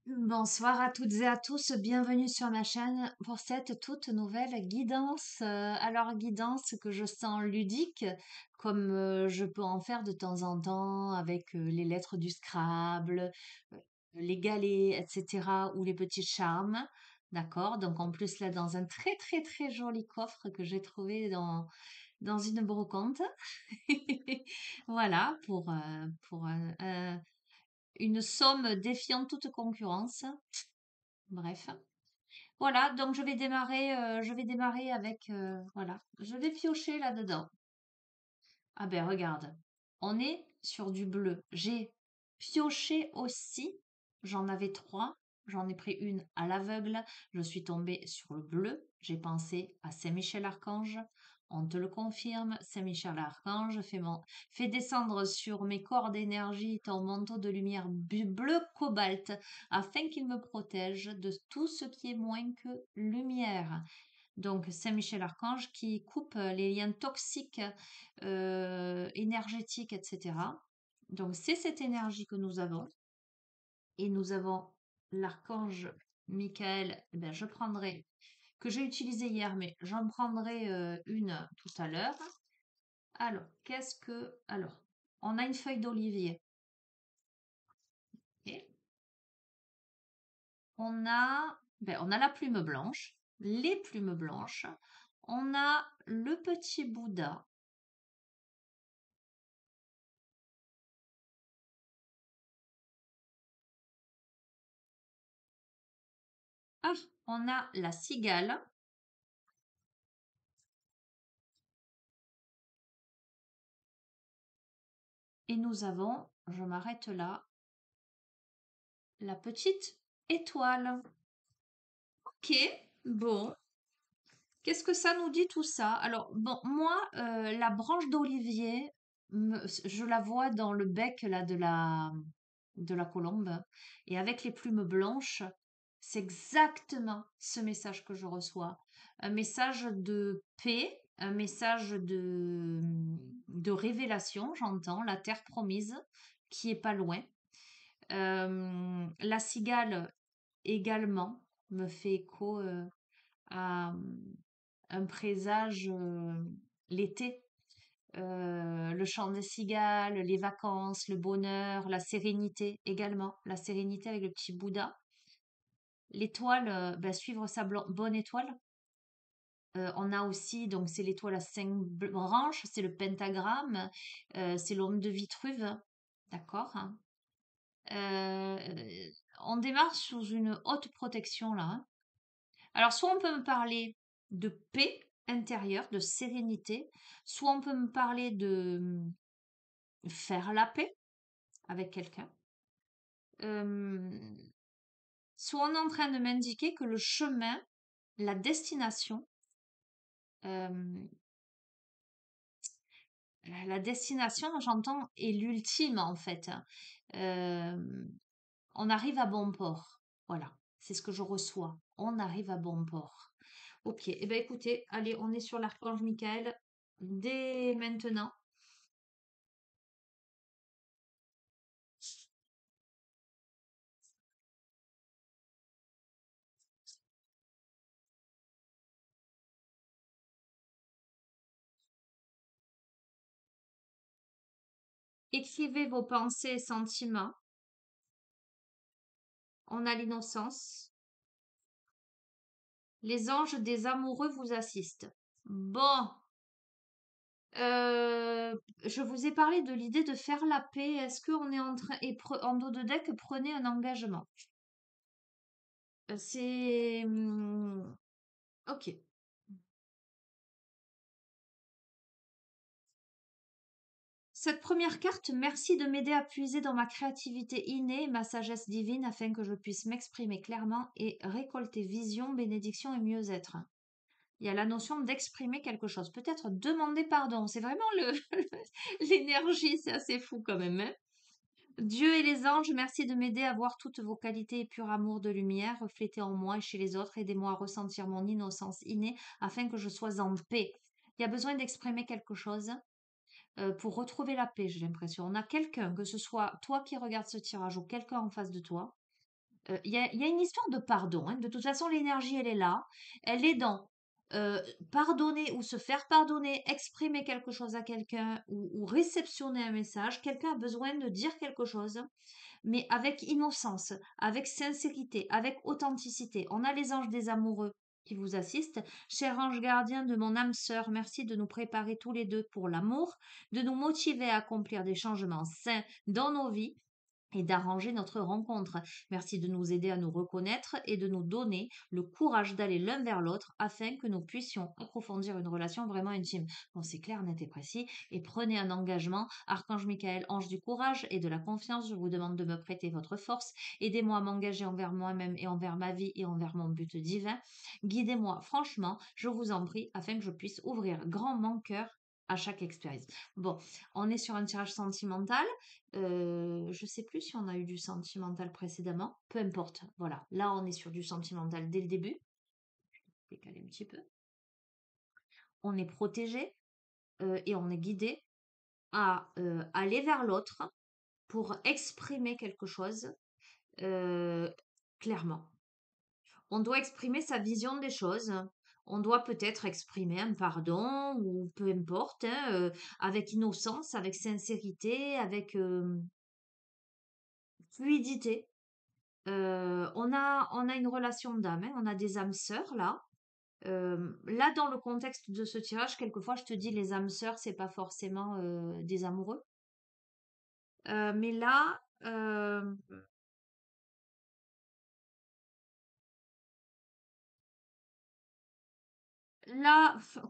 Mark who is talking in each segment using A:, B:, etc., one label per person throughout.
A: Bonsoir à toutes et à tous, bienvenue sur ma chaîne pour cette toute nouvelle guidance. Alors guidance que je sens ludique, comme je peux en faire de temps en temps avec les lettres du Scrabble, euh, les galets, etc. ou les petits charmes. D'accord? Donc en plus là dans un très très très joli coffre que j'ai trouvé dans une brocante. Voilà, pour une somme défiant toute concurrence. Bref. Voilà, donc je vais démarrer avec, voilà, je vais piocher là-dedans. Ah ben regarde, on est sur du bleu. J'ai pioché aussi, j'en avais trois, j'en ai pris une à l'aveugle, je suis tombée sur le bleu, j'ai pensé à Saint-Michel-Archange, on te le confirme, Saint-Michel-Archange, fais descendre sur mes corps d'énergie ton manteau de lumière bleu cobalt, afin qu'il me protège de tout ce qui est moins que lumière. Donc Saint-Michel-Archange qui coupe les liens toxiques, énergétiques, etc. Donc c'est cette énergie que nous avons. Et nous avons l'archange Michael, eh ben, que j'ai utilisé hier, mais j'en prendrai une tout à l'heure. Alors, Alors, on a une feuille d'olivier. Ok. On a la plume blanche, les plumes blanches. On a le petit Bouddha. Ah, on a la cigale et nous avons, je m'arrête là, la petite étoile. Ok, bon. Qu'est-ce que ça nous dit tout ça? Alors, bon, moi, la branche d'olivier, je la vois dans le bec là, de la colombe. Et avec les plumes blanches, c'est exactement ce message que je reçois. Un message de paix, un message de révélation, j'entends, la terre promise, qui est pas loin. La cigale également me fait écho à un présage, l'été, le chant des cigales, les vacances, le bonheur, la sérénité également, la sérénité avec le petit Bouddha. L'étoile, bah, suivre sa bonne étoile. On a aussi, donc c'est l'étoile à 5 branches, c'est le pentagramme, c'est l'homme de Vitruve, d'accord, hein. Euh, on démarre sous une haute protection là, hein. Alors, soit on peut me parler de paix intérieure, de sérénité, soit on peut me parler de faire la paix avec quelqu'un, euh, soit on est en train de m'indiquer que le chemin, la destination, euh, la destination, j'entends, est l'ultime en fait, hein. Euh, on arrive à bon port. Voilà, c'est ce que je reçois. On arrive à bon port. Ok, eh bien écoutez, allez, on est sur l'archange Michael dès maintenant. Écrivez vos pensées et sentiments. On a l'innocence. Les anges des amoureux vous assistent. Bon, je vous ai parlé de l'idée de faire la paix. Est-ce qu'on est en train, en dos de deck, prenez un engagement. C'est... ok. Cette première carte, merci de m'aider à puiser dans ma créativité innée et ma sagesse divine afin que je puisse m'exprimer clairement et récolter vision, bénédiction et mieux-être. Il y a la notion d'exprimer quelque chose. Peut-être demander pardon. C'est vraiment l'énergie, c'est assez fou quand même, hein. Dieu et les anges, merci de m'aider à voir toutes vos qualités et pur amour de lumière reflétées en moi et chez les autres. Aidez-moi à ressentir mon innocence innée afin que je sois en paix. Il y a besoin d'exprimer quelque chose pour retrouver la paix, j'ai l'impression. On a quelqu'un, que ce soit toi qui regardes ce tirage ou quelqu'un en face de toi, Il y a une histoire de pardon, hein. De toute façon, l'énergie, elle est là. Elle est dans euh, pardonner ou se faire pardonner, exprimer quelque chose à quelqu'un ou réceptionner un message. Quelqu'un a besoin de dire quelque chose, mais avec innocence, avec sincérité, avec authenticité. On a les anges des amoureux qui vous assistent. Cher ange gardien de mon âme sœur, merci de nous préparer tous les deux pour l'amour, de nous motiver à accomplir des changements sains dans nos vies et d'arranger notre rencontre. Merci de nous aider à nous reconnaître et de nous donner le courage d'aller l'un vers l'autre afin que nous puissions approfondir une relation vraiment intime. Bon, c'est clair, net et précis. Et prenez un engagement. Archange Michael, ange du courage et de la confiance, je vous demande de me prêter votre force. Aidez-moi à m'engager envers moi-même et envers ma vie et envers mon but divin. Guidez-moi franchement, je vous en prie, afin que je puisse ouvrir grand mon cœur à chaque expérience. Bon, on est sur un tirage sentimental. Je sais plus si on a eu du sentimental précédemment. Peu importe. Voilà. Là, on est sur du sentimental dès le début. Décaler un petit peu. On est protégé et on est guidé à aller vers l'autre pour exprimer quelque chose euh, clairement. On doit exprimer sa vision des choses. On doit peut-être exprimer un pardon ou peu importe, hein, avec innocence, avec sincérité, avec fluidité. On a une relation d'âme, hein, on a des âmes sœurs là. Là, dans le contexte de ce tirage, quelquefois, je te dis les âmes sœurs, c'est pas forcément des amoureux. Mais là,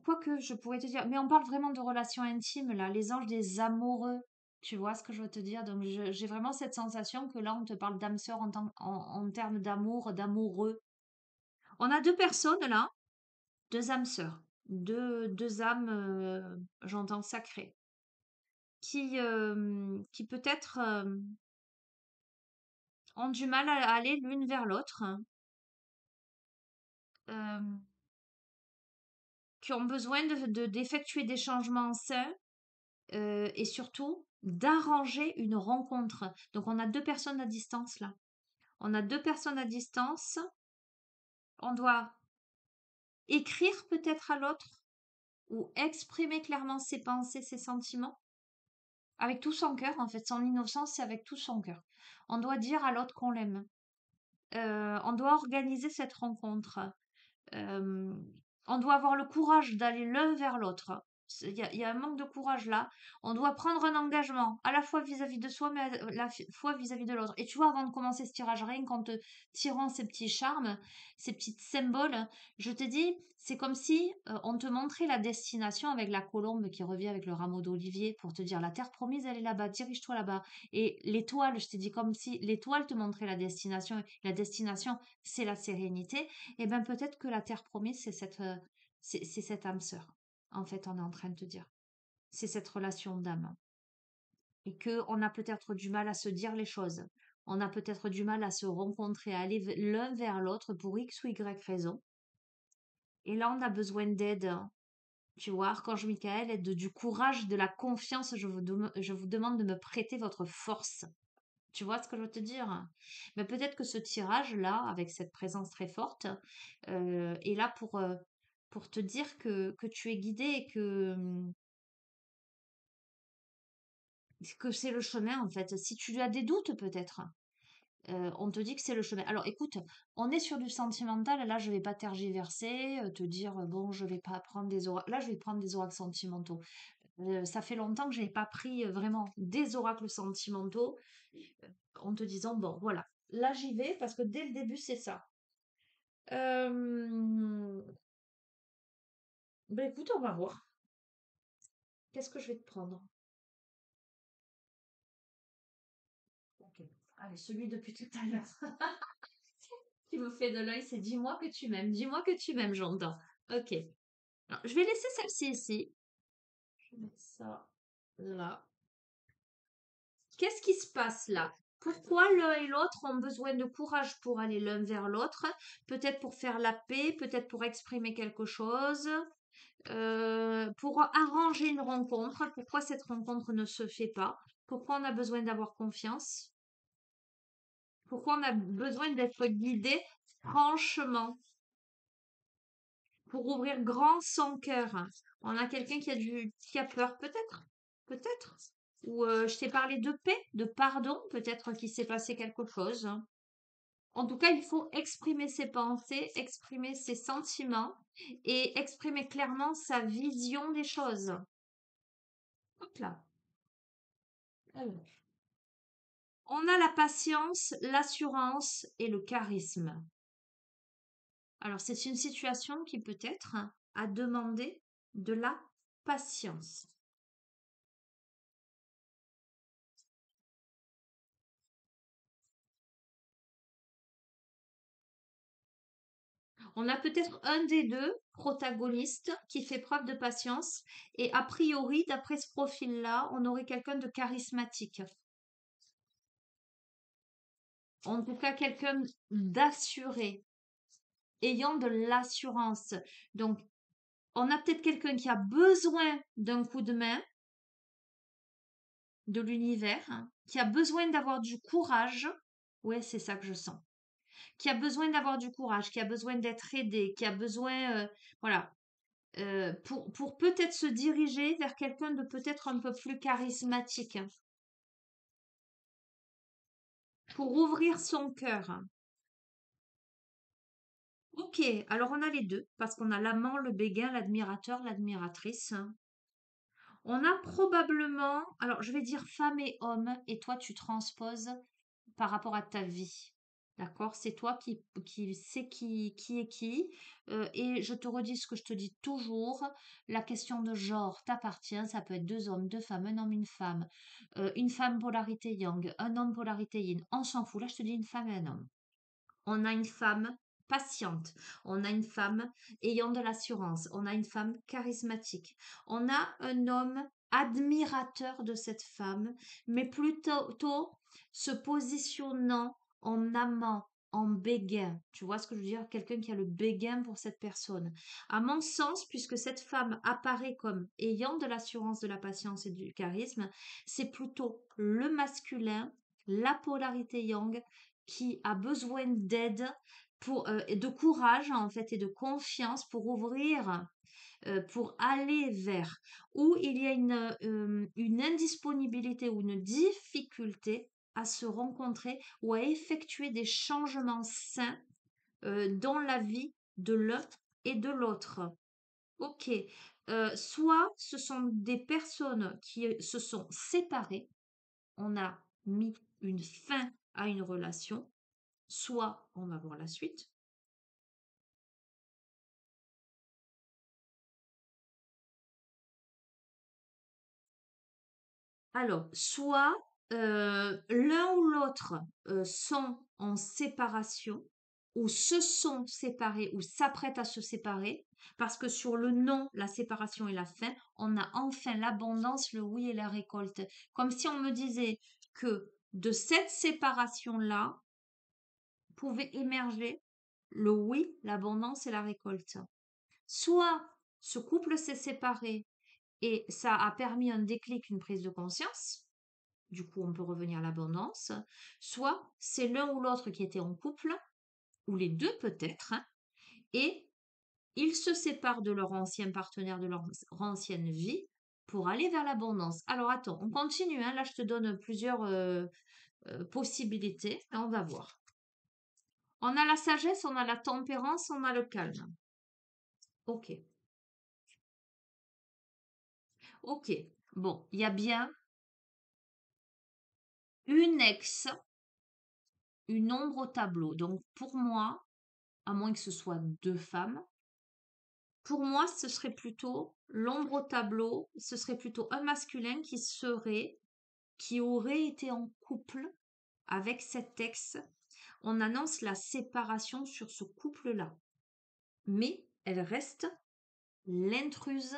A: quoique je pourrais te dire, mais on parle vraiment de relations intimes là, les anges des amoureux. Tu vois ce que je veux te dire? Donc, j'ai vraiment cette sensation que là, on te parle d'âme sœur en termes d'amour, d'amoureux. On a deux personnes là. Deux âmes sœurs, deux âmes, j'entends sacrées, qui peut-être ont du mal à aller l'une vers l'autre, hein, euh, qui ont besoin d'effectuer des changements sains et surtout d'arranger une rencontre. Donc on a deux personnes à distance là. On a deux personnes à distance. On doit écrire peut-être à l'autre ou exprimer clairement ses pensées, ses sentiments. Avec tout son cœur, en fait, son innocence, c'est avec tout son cœur. On doit dire à l'autre qu'on l'aime. On doit organiser cette rencontre. Euh, on doit avoir le courage d'aller l'un vers l'autre. Il y a un manque de courage là. On doit prendre un engagement, à la fois vis-à-vis de soi, mais à la fois vis-à-vis de l'autre. Et tu vois, avant de commencer ce tirage, rien qu'en te tirant ces petits charmes, ces petits symboles, je te dis, c'est comme si on te montrait la destination avec la colombe qui revient avec le rameau d'olivier pour te dire la terre promise, elle est là-bas, dirige-toi là-bas. Et l'étoile, je t'ai dit comme si l'étoile te montrait la destination. La destination, c'est la sérénité. Et bien peut-être que la terre promise, c'est cette âme sœur. En fait, on est en train de te dire. C'est cette relation d'âme. Et que on a peut-être du mal à se dire les choses. On a peut-être du mal à se rencontrer, à aller l'un vers l'autre pour X ou Y raison. Et là, on a besoin d'aide. Tu vois, Archange Michael, aide du courage, de la confiance. Je vous demande de me prêter votre force. Tu vois ce que je veux te dire? Mais peut-être que ce tirage-là, avec cette présence très forte, est là pour te dire que tu es guidé et que c'est le chemin, en fait. Si tu as des doutes, peut-être, on te dit que c'est le chemin. Alors, écoute, on est sur du sentimental. Là, je vais pas tergiverser, te dire, bon, je vais pas prendre des oracles. Là, je vais prendre des oracles sentimentaux. Ça fait longtemps que je n'ai pas pris vraiment des oracles sentimentaux en te disant, bon, voilà, là j'y vais parce que dès le début, c'est ça. Euh, Ben écoute, on va voir. Qu'est-ce que je vais te prendre? Ok. Allez, celui depuis tout à l'heure. Qui me fait de l'œil, c'est dis-moi que tu m'aimes. Dis-moi que tu m'aimes, j'entends. Ok. Alors, je vais laisser celle-ci ici. Je vais mettre ça là. Qu'est-ce qui se passe là? Pourquoi l'un et l'autre ont besoin de courage pour aller l'un vers l'autre? Peut-être pour faire la paix, peut-être pour exprimer quelque chose, pour arranger une rencontre. Pourquoi cette rencontre ne se fait pas? Pourquoi on a besoin d'avoir confiance? Pourquoi on a besoin d'être guidé franchement pour ouvrir grand son cœur? On a quelqu'un qui a peur, peut-être, peut-être. Ou je t'ai parlé de paix, de pardon, peut-être qu'il s'est passé quelque chose. En tout cas, il faut exprimer ses pensées, exprimer ses sentiments et exprimer clairement sa vision des choses. Hop là. Alors, on a la patience, l'assurance et le charisme. Alors, c'est une situation qui peut être à demander de la patience. On a peut-être un des deux protagonistes qui fait preuve de patience et a priori, d'après ce profil-là, on aurait quelqu'un de charismatique. En tout cas, quelqu'un d'assuré, ayant de l'assurance. Donc, on a peut-être quelqu'un qui a besoin d'un coup de main de l'univers, hein, qui a besoin d'avoir du courage. Ouais, c'est ça que je sens. Qui a besoin d'avoir du courage, qui a besoin d'être aidé, qui a besoin, voilà, pour peut-être se diriger vers quelqu'un de peut-être un peu plus charismatique, hein, pour ouvrir son cœur. Ok, alors on a les deux, parce qu'on a l'amant, le béguin, l'admirateur, l'admiratrice. On a probablement, alors je vais dire femme et homme, et toi tu transposes par rapport à ta vie. D'accord? C'est toi qui sais qui est qui. Et je te redis ce que je te dis toujours. La question de genre t'appartient. Ça peut être deux hommes, deux femmes, un homme, une femme polarité yang, un homme polarité yin. On s'en fout. Là, je te dis une femme et un homme. On a une femme patiente, on a une femme ayant de l'assurance, on a une femme charismatique, on a un homme admirateur de cette femme, mais plutôt se positionnant en amant, en béguin. Tu vois ce que je veux dire? Quelqu'un qui a le béguin pour cette personne. À mon sens, puisque cette femme apparaît comme ayant de l'assurance, de la patience et du charisme, c'est plutôt le masculin, la polarité yang, qui a besoin d'aide et de courage en fait et de confiance pour ouvrir, pour aller vers où il y a une indisponibilité ou une difficulté à se rencontrer ou à effectuer des changements sains dans la vie de l'un et de l'autre. Ok. Soit ce sont des personnes qui se sont séparées, on a mis une fin à une relation, soit on va voir la suite. Alors, soit l'un ou l'autre sont en séparation, ou se sont séparés, ou s'apprêtent à se séparer, parce que sur le non, la séparation et la fin, on a enfin l'abondance, le oui et la récolte. Comme si on me disait que de cette séparation-là pouvait émerger le oui, l'abondance et la récolte. Soit ce couple s'est séparé et ça a permis un déclic, une prise de conscience. Du coup, on peut revenir à l'abondance. Soit c'est l'un ou l'autre qui était en couple, ou les deux peut-être, hein, et ils se séparent de leur ancien partenaire, de leur ancienne vie, pour aller vers l'abondance. Alors attends, on continue, hein. Là je te donne plusieurs possibilités, et on va voir. On a la sagesse, on a la tempérance, on a le calme. Ok, ok. Bon, il y a bien une ex, une ombre au tableau. Donc pour moi, à moins que ce soit deux femmes, pour moi, ce serait plutôt l'ombre au tableau, ce serait plutôt un masculin qui aurait été en couple avec cet ex. On annonce la séparation sur ce couple-là. Mais elle reste l'intruse,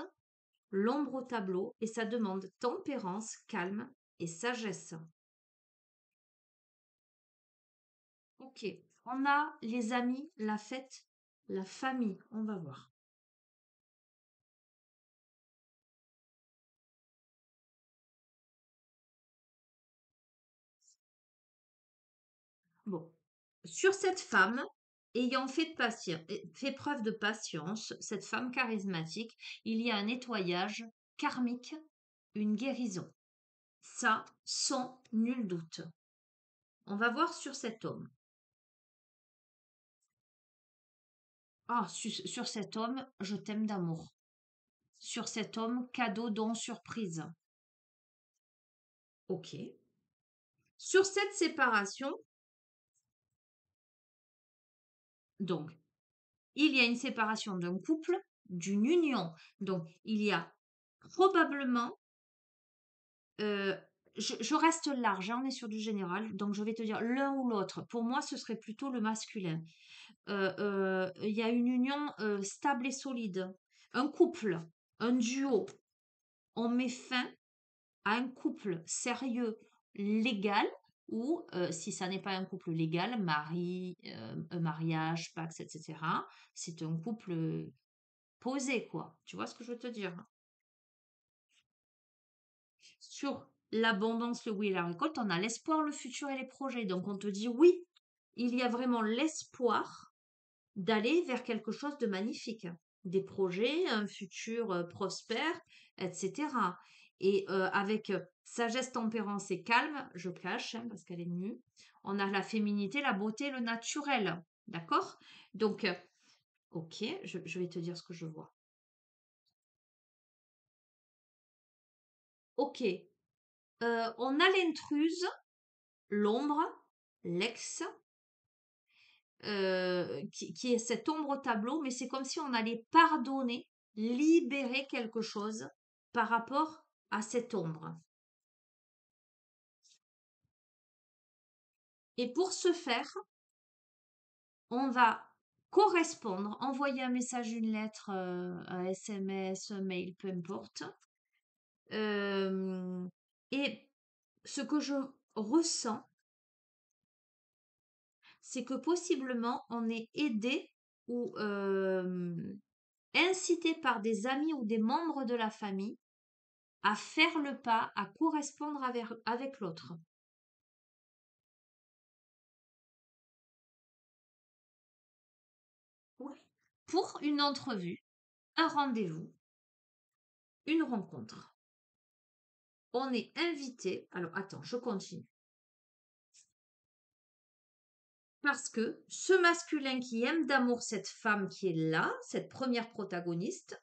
A: l'ombre au tableau, et ça demande tempérance, calme et sagesse. Ok, on a les amis, la fête, la famille, on va voir. Bon, sur cette femme ayant fait preuve de patience, cette femme charismatique, il y a un nettoyage karmique, une guérison. Ça, sans nul doute. On va voir sur cet homme. Ah, sur cet homme, je t'aime d'amour. Sur cet homme, cadeau, don, surprise. Ok. Sur cette séparation, donc, il y a une séparation d'un couple, d'une union. Donc, il y a probablement, euh, je reste large, hein, on est sur du général, donc je vais te dire l'un ou l'autre. Pour moi, ce serait plutôt le masculin. Il y a une union stable et solide, un couple, un duo. On met fin à un couple sérieux, légal, ou si ça n'est pas un couple légal, un mariage, Pax, etc., c'est un couple posé, quoi. Tu vois ce que je veux te dire? Sur l'abondance, le oui et la récolte, on a l'espoir, le futur et les projets. Donc on te dit oui, il y a vraiment l'espoir d'aller vers quelque chose de magnifique, des projets, un futur prospère, etc. Et avec sagesse, tempérance et calme, je cache hein, parce qu'elle est nue, on a la féminité, la beauté, le naturel. D'accord? Donc, ok, je vais te dire ce que je vois. Ok, on a l'intruse, l'ombre, l'ex, qui est cette ombre au tableau, mais c'est comme si on allait pardonner, libérer quelque chose par rapport à cette ombre. Et pour ce faire, on va correspondre, envoyer un message, une lettre, un SMS, un mail, peu importe. Et ce que je ressens, c'est que possiblement on est aidé ou incité par des amis ou des membres de la famille à faire le pas, à correspondre avec l'autre. Oui. Pour une entrevue, un rendez-vous, une rencontre. On est invité. Alors attends, je continue. Parce que ce masculin qui aime d'amour cette femme qui est là, cette première protagoniste,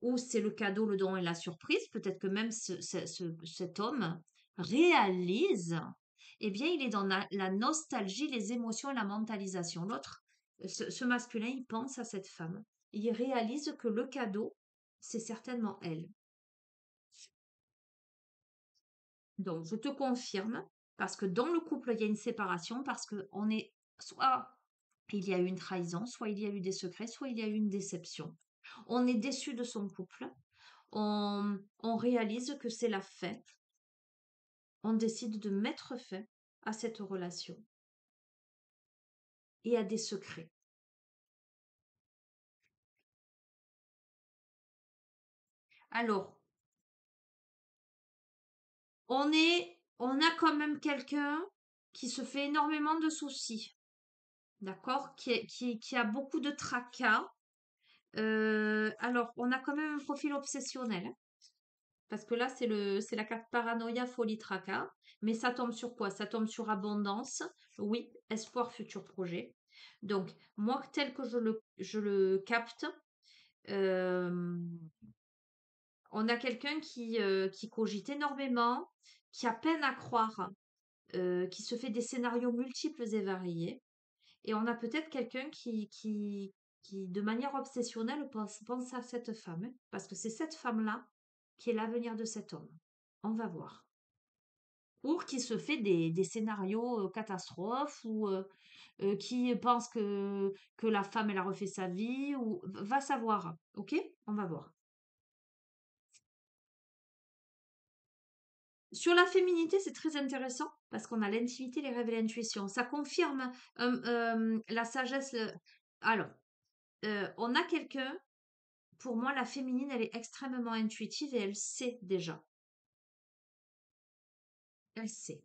A: ou c'est le cadeau, le don et la surprise, peut-être que même cet homme réalise, eh bien, il est dans la nostalgie, les émotions et la mentalisation. L'autre, ce masculin, il pense à cette femme. Il réalise que le cadeau, c'est certainement elle. Donc, je te confirme, parce que dans le couple, il y a une séparation, parce que on est soit il y a eu une trahison, soit il y a eu des secrets, soit il y a eu une déception. On est déçu de son couple, on réalise que c'est la fin, on décide de mettre fin à cette relation et à des secrets. Alors, on a quand même quelqu'un qui se fait énormément de soucis, d'accord? Qui a beaucoup de tracas. Alors, on a quand même un profil obsessionnel, hein, parce que là, c'est la carte paranoïa, folie, tracas. Mais ça tombe sur quoi? Ça tombe sur abondance, oui, espoir, futur projet. Donc, moi, tel que je le capte, euh, on a quelqu'un qui cogite énormément, qui a peine à croire, qui se fait des scénarios multiples et variés. Et on a peut-être quelqu'un qui, de manière obsessionnelle, pense à cette femme, hein, parce que c'est cette femme-là qui est l'avenir de cet homme. On va voir. Ou qui se fait des scénarios catastrophes, ou qui pense que la femme, elle a refait sa vie, ou va savoir. Ok? On va voir. Sur la féminité, c'est très intéressant parce qu'on a l'intimité, les rêves et l'intuition. Ça confirme la sagesse. Alors, on a quelqu'un, pour moi, la féminine, elle est extrêmement intuitive et elle sait déjà. Elle sait.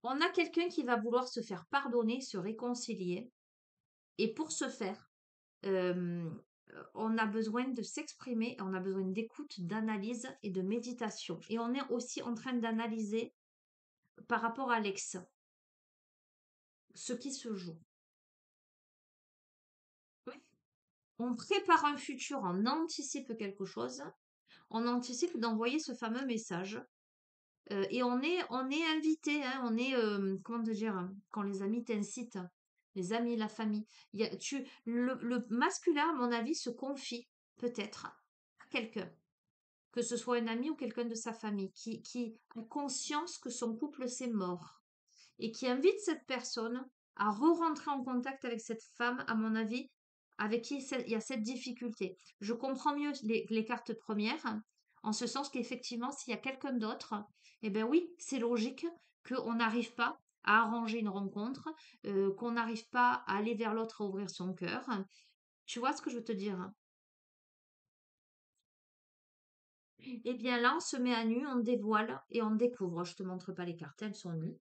A: On a quelqu'un qui va vouloir se faire pardonner, se réconcilier. Et pour ce faire, euh, on a besoin de s'exprimer, on a besoin d'écoute, d'analyse et de méditation. Et on est aussi en train d'analyser par rapport à l'ex, ce qui se joue. Oui. On prépare un futur, on anticipe quelque chose, on anticipe d'envoyer ce fameux message. Et on est invité, hein, comment te dire, hein, quand les amis t'incitent, les amis, la famille. Le masculin, à mon avis, se confie peut-être à quelqu'un, que ce soit un ami ou quelqu'un de sa famille, qui a conscience que son couple s'est mort et qui invite cette personne à re-rentrer en contact avec cette femme, à mon avis, avec qui il y a cette difficulté. Je comprends mieux les cartes premières, hein, en ce sens qu'effectivement, s'il y a quelqu'un d'autre, eh bien oui, c'est logique qu'on n'arrive pas à arranger une rencontre, qu'on n'arrive pas à aller vers l'autre, à ouvrir son cœur. Tu vois ce que je veux te dire? Hein. Eh bien là, on se met à nu, on dévoile et on découvre. Je te montre pas les cartes, elles sont nues.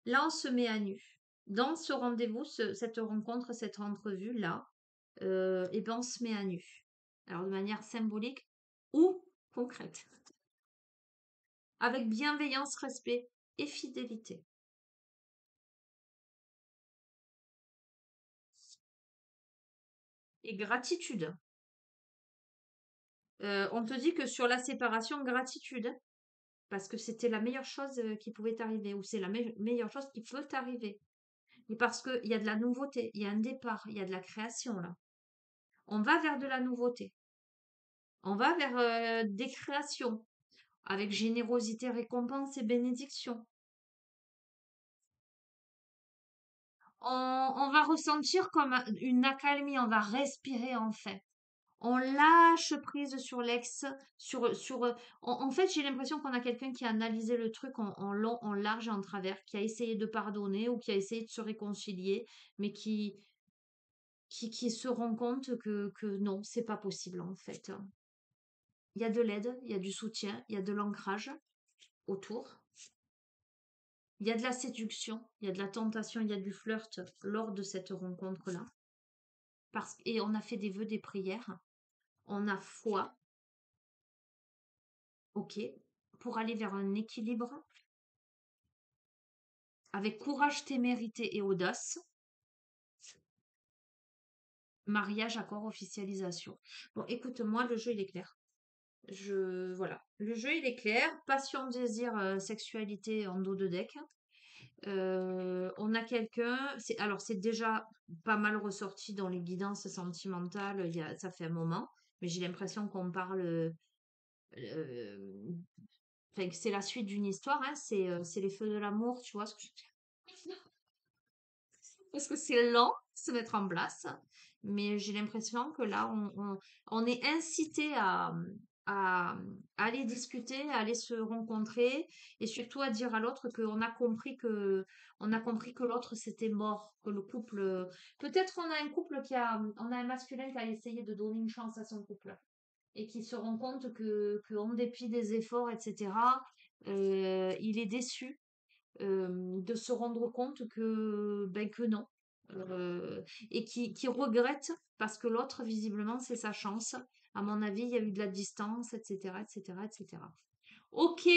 A: Là, on se met à nu. Dans ce rendez-vous, cette rencontre, cette entrevue-là, eh ben, on se met à nu. Alors, de manière symbolique ou concrète. Avec bienveillance, respect et fidélité. Et gratitude. On te dit que sur la séparation, gratitude. Parce que c'était la meilleure chose qui pouvait t'arriver. Ou c'est la meilleure chose qui peut t'arriver. Et parce qu'il y a de la nouveauté, il y a un départ, il y a de la création là. On va vers de la nouveauté. On va vers des créations. Avec générosité, récompense et bénédiction. On va ressentir comme une accalmie, on va respirer enfin. On lâche prise sur l'ex, en fait, j'ai l'impression qu'on a quelqu'un qui a analysé le truc en long, en large et en travers, qui a essayé de pardonner ou qui a essayé de se réconcilier, mais qui se rend compte que non, c'est pas possible en fait. Il y a de l'aide, il y a du soutien, il y a de l'ancrage autour. Il y a de la séduction, il y a de la tentation, il y a du flirt lors de cette rencontre-là. Et on a fait des vœux, des prières. On a foi, ok, pour aller vers un équilibre avec courage, témérité et audace. Mariage, accord, officialisation. Bon, écoute, moi, le jeu, il est clair. Voilà. Le jeu, il est clair. Passion, désir, sexualité en dos de deck. On a quelqu'un, alors c'est déjà pas mal ressorti dans les guidances sentimentales, ça fait un moment, mais j'ai l'impression qu'on parle, enfin, que c'est la suite d'une histoire, hein, c'est les feux de l'amour, tu vois ce que je veux dire? Parce que c'est lent de se mettre en place, mais j'ai l'impression que là, on est incité à aller discuter, à aller se rencontrer et surtout à dire à l'autre on a compris que l'autre c'était mort, que le couple, peut-être on a un masculin qui a essayé de donner une chance à son couple et qui se rend compte que en dépit des efforts, etc., il est déçu de se rendre compte que non. Et qui regrette parce que l'autre, visiblement, c'est sa chance. À mon avis, il y a eu de la distance, etc., etc., etc. Ok,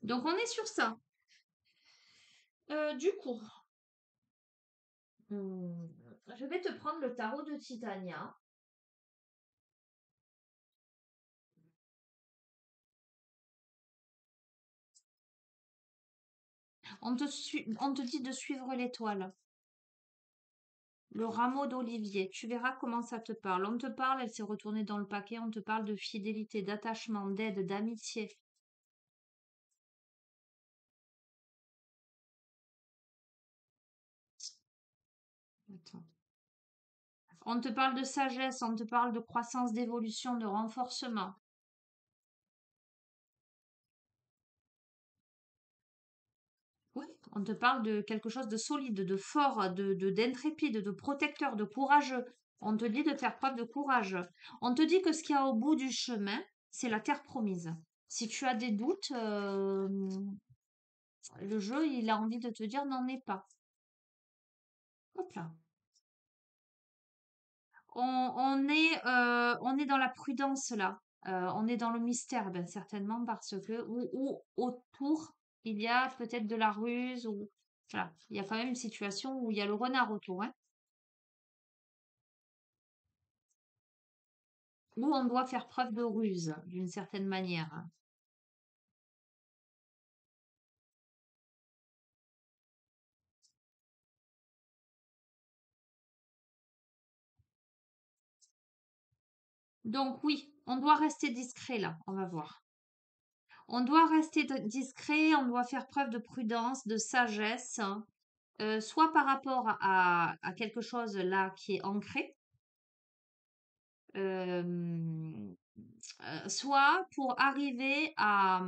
A: donc on est sur ça. Du coup, hmm, je vais te prendre le tarot de Titania. On te dit de suivre l'étoile. Le rameau d'olivier, tu verras comment ça te parle. On te parle, elle s'est retournée dans le paquet, on te parle de fidélité, d'attachement, d'aide, d'amitié. Attends. On te parle de sagesse, on te parle de croissance, d'évolution, de renforcement. Oui. On te parle de quelque chose de solide, de fort, d'intrépide, de protecteur, de courageux. On te dit de faire preuve de courage. On te dit que ce qu'il y a au bout du chemin, c'est la terre promise. Si tu as des doutes, Le jeu, il a envie de te dire n'en est pas. Hop là. On est dans la prudence là. On est dans le mystère, ben, certainement, parce que, ou autour, il y a peut-être de la ruse, ou voilà. Il y a quand même une situation où il y a le renard autour, hein, où on doit faire preuve de ruse, d'une certaine manière, hein. Donc oui, on doit rester discret là, on va voir. On doit rester discret, on doit faire preuve de prudence, de sagesse, hein, soit par rapport à quelque chose là qui est ancré, euh, soit pour arriver à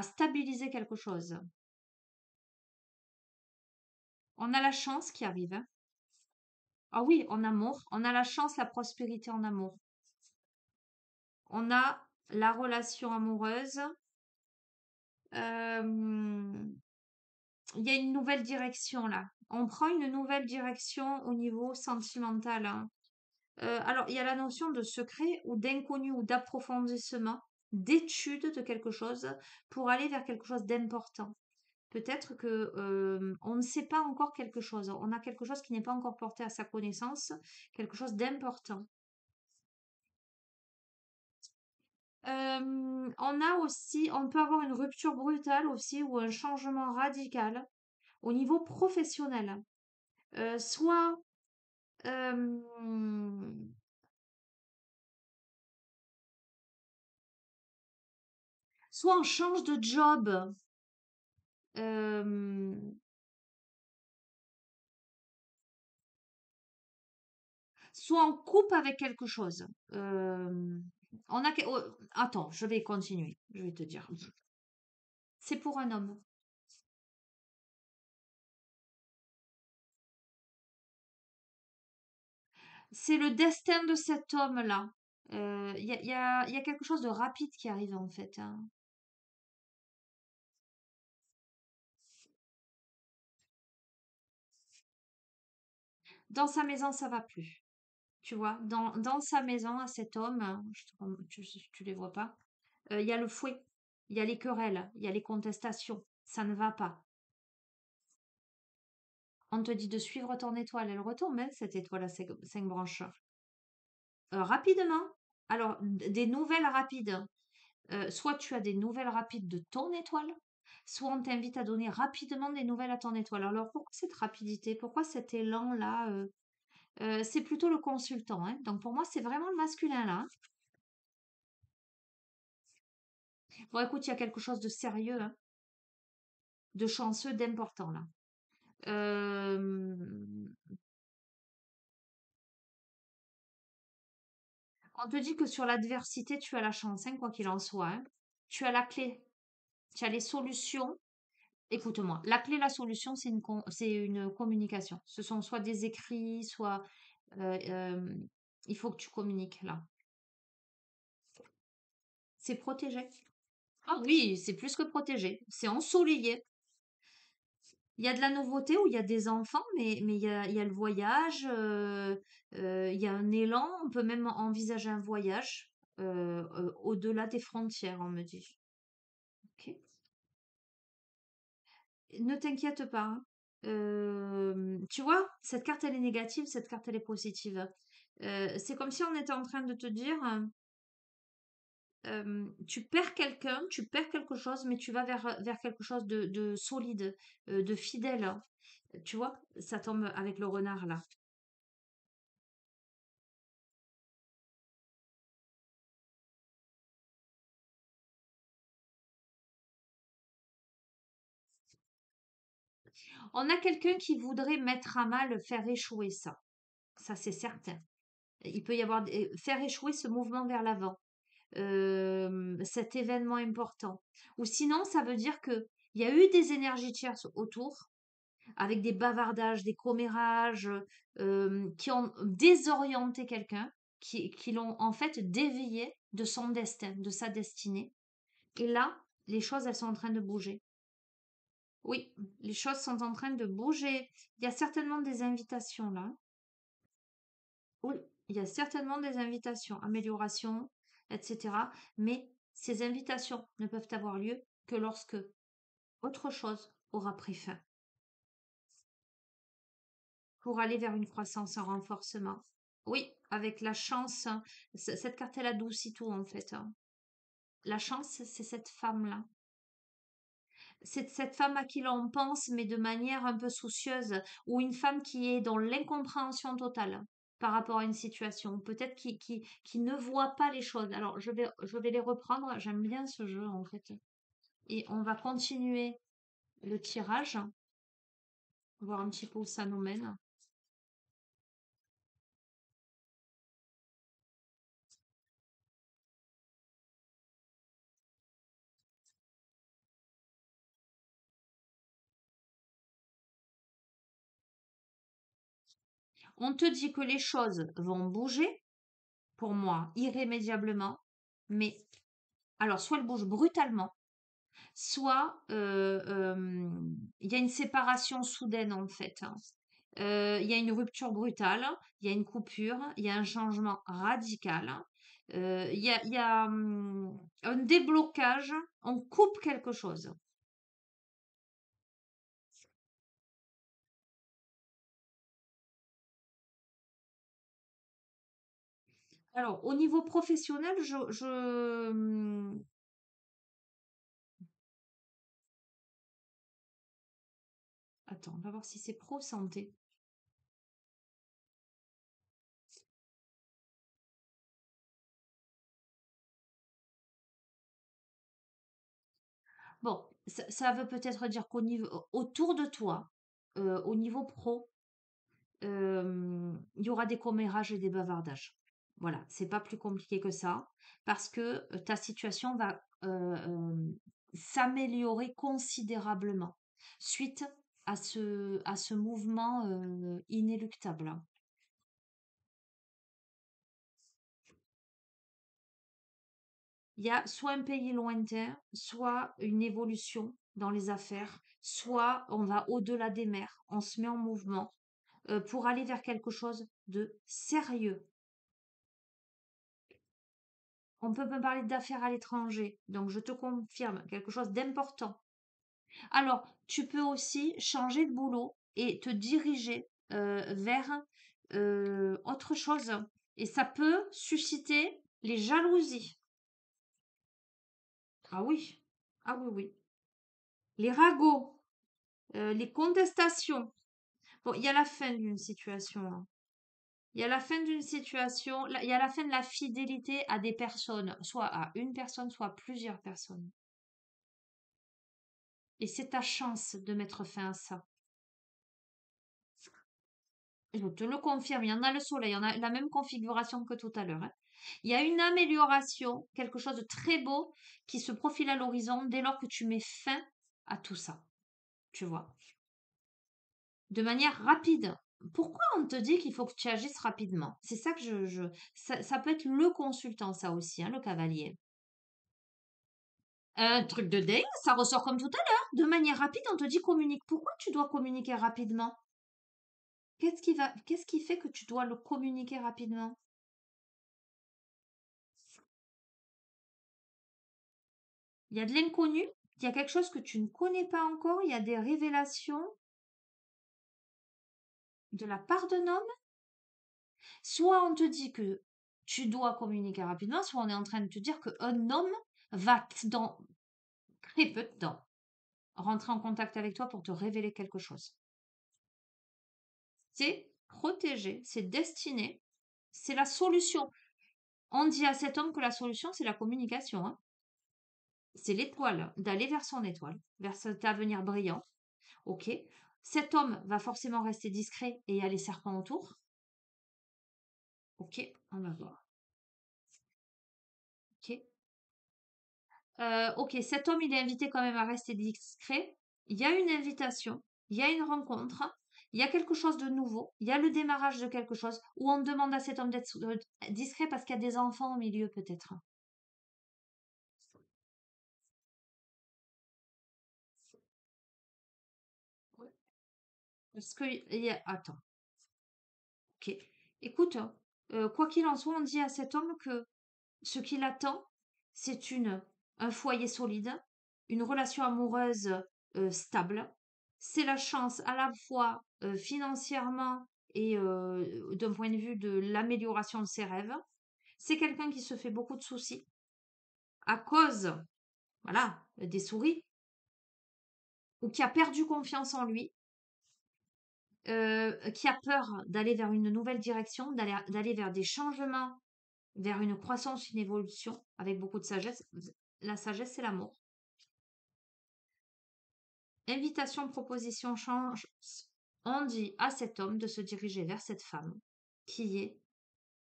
A: stabiliser quelque chose. On a la chance qui arrive, hein. Ah oui, en amour, on a la chance, la prospérité en amour. On a la relation amoureuse. euh, il y a une nouvelle direction là. On prend une nouvelle direction au niveau sentimental, hein. Alors, il y a la notion de secret ou d'inconnu ou d'approfondissement, d'étude de quelque chose pour aller vers quelque chose d'important. Peut-être que on ne sait pas encore quelque chose. On a quelque chose qui n'est pas encore porté à sa connaissance, quelque chose d'important. On a aussi, on peut avoir une rupture brutale aussi ou un changement radical au niveau professionnel. Soit euh, soit on change de job, euh, soit on coupe avec quelque chose. On a oh, attends, je vais continuer, je vais te dire. C'est pour un homme. C'est le destin de cet homme-là. Il y a quelque chose de rapide qui arrive en fait, hein. Dans sa maison, ça va plus. Tu vois, dans sa maison, à cet homme, hein, tu les vois pas, il y a le fouet, il y a les querelles, il y a les contestations. Ça ne va pas. On te dit de suivre ton étoile, elle retombe, hein, cette étoile à cinq branches. Rapidement. Alors, des nouvelles rapides. Soit tu as des nouvelles rapides de ton étoile, soit on t'invite à donner rapidement des nouvelles à ton étoile. Alors, pourquoi cette rapidité? Pourquoi cet élan-là? C'est plutôt le consultant, hein. Donc, pour moi, c'est vraiment le masculin, là, hein. Bon, écoute, il y a quelque chose de sérieux, hein, de chanceux, d'important, là. Euh, on te dit que sur l'adversité, tu as la chance, hein, quoi qu'il en soit, hein. Tu as la clé, tu as les solutions. Écoute-moi, la clé, la solution, c'est une communication. Ce sont soit des écrits, soit euh, il faut que tu communiques là. C'est protégé. Ah oui, c'est plus que protégé. C'est ensoleillé. Il y a de la nouveauté où il y a des enfants, mais il y a le voyage, il y a un élan. On peut même envisager un voyage au-delà des frontières, on me dit. Ok. Ne t'inquiète pas, hein. Tu vois, cette carte elle est négative, cette carte elle est positive. C'est comme si on était en train de te dire, tu perds quelqu'un, tu perds quelque chose, mais tu vas vers quelque chose de solide, de fidèle, hein. Tu vois, ça tombe avec le renard là. On a quelqu'un qui voudrait mettre à mal, faire échouer ça. Ça, c'est certain. Il peut y avoir faire échouer ce mouvement vers l'avant, cet événement important. Ou sinon, ça veut dire que il y a eu des énergies tierces autour, avec des bavardages, des commérages, qui ont désorienté quelqu'un, qui l'ont en fait dévié de son destin, de sa destinée. Et là, les choses, elles sont en train de bouger. Oui, les choses sont en train de bouger. Il y a certainement des invitations là. Oui, il y a certainement des invitations, amélioration, etc. Mais ces invitations ne peuvent avoir lieu que lorsque autre chose aura pris fin pour aller vers une croissance, un renforcement. Oui, avec la chance, hein, cette carte, elle adoucit tout en fait, hein. La chance, c'est cette femme-là. C'est cette femme à qui l'on pense, mais de manière un peu soucieuse, ou une femme qui est dans l'incompréhension totale par rapport à une situation, peut-être qui ne voit pas les choses. Alors, je vais les reprendre, j'aime bien ce jeu en fait. Et on va continuer le tirage, voir un petit peu où ça nous mène. On te dit que les choses vont bouger, pour moi, irrémédiablement, mais alors soit elles bougent brutalement, soit il y a une séparation soudaine en fait, hein. Il y a une rupture brutale, il y a une coupure, il y a un changement radical, il y a un déblocage, on coupe quelque chose. Alors, au niveau professionnel, attends, on va voir si c'est pro santé. Bon, ça veut peut-être dire qu'au niveau, autour de toi, au niveau pro, il y aura des commérages et des bavardages. Voilà, c'est pas plus compliqué que ça, parce que ta situation va s'améliorer considérablement suite à ce mouvement inéluctable. Il y a soit un pays lointain, soit une évolution dans les affaires, soit on va au-delà des mers, on se met en mouvement pour aller vers quelque chose de sérieux. On peut me parler d'affaires à l'étranger, donc je te confirme quelque chose d'important. Alors, tu peux aussi changer de boulot et te diriger vers autre chose. Et ça peut susciter les jalousies. Ah oui, ah oui, oui. Les ragots, les contestations. Bon, il y a la fin d'une situation, hein. Il y a la fin d'une situation, il y a la fin de la fidélité à des personnes, soit à une personne, soit à plusieurs personnes. Et c'est ta chance de mettre fin à ça. Je te le confirme, il y en a le soleil, il y en a la même configuration que tout à l'heure, hein. Il y a une amélioration, quelque chose de très beau qui se profile à l'horizon dès lors que tu mets fin à tout ça. Tu vois? De manière rapide. Pourquoi on te dit qu'il faut que tu agisses rapidement? C'est ça que ça peut être le consultant, ça aussi, hein, le cavalier. Un truc de dingue, ça ressort comme tout à l'heure. De manière rapide, on te dit communique. Pourquoi tu dois communiquer rapidement? Qu'est-ce qui fait que tu dois le communiquer rapidement? Il y a de l'inconnu, il y a quelque chose que tu ne connais pas encore, il y a des révélations de la part d'un homme. Soit on te dit que tu dois communiquer rapidement, soit on est en train de te dire qu'un homme va, dans très peu de temps, rentrer en contact avec toi pour te révéler quelque chose. C'est protégé, c'est destiné, c'est la solution. On dit à cet homme que la solution, c'est la communication, hein. C'est l'étoile, d'aller vers son étoile, vers cet avenir brillant. Ok. Cet homme va forcément rester discret et il y a les serpents autour. Ok, on va voir. Ok. Ok, cet homme, il est invité quand même à rester discret. Il y a une invitation, il y a une rencontre, il y a quelque chose de nouveau, il y a le démarrage de quelque chose où on demande à cet homme d'être discret parce qu'il y a des enfants au milieu peut-être. Parce que attends, ok. Écoute, hein, quoi qu'il en soit, on dit à cet homme que ce qui l'attend, c'est un foyer solide, une relation amoureuse stable. C'est la chance à la fois financièrement et d'un point de vue de l'amélioration de ses rêves. C'est quelqu'un qui se fait beaucoup de soucis à cause, voilà, des souris, ou qui a perdu confiance en lui, qui a peur d'aller vers une nouvelle direction, d'aller vers des changements, vers une croissance, une évolution, avec beaucoup de sagesse. La sagesse, c'est l'amour. Invitation, proposition, change. On dit à cet homme de se diriger vers cette femme qui est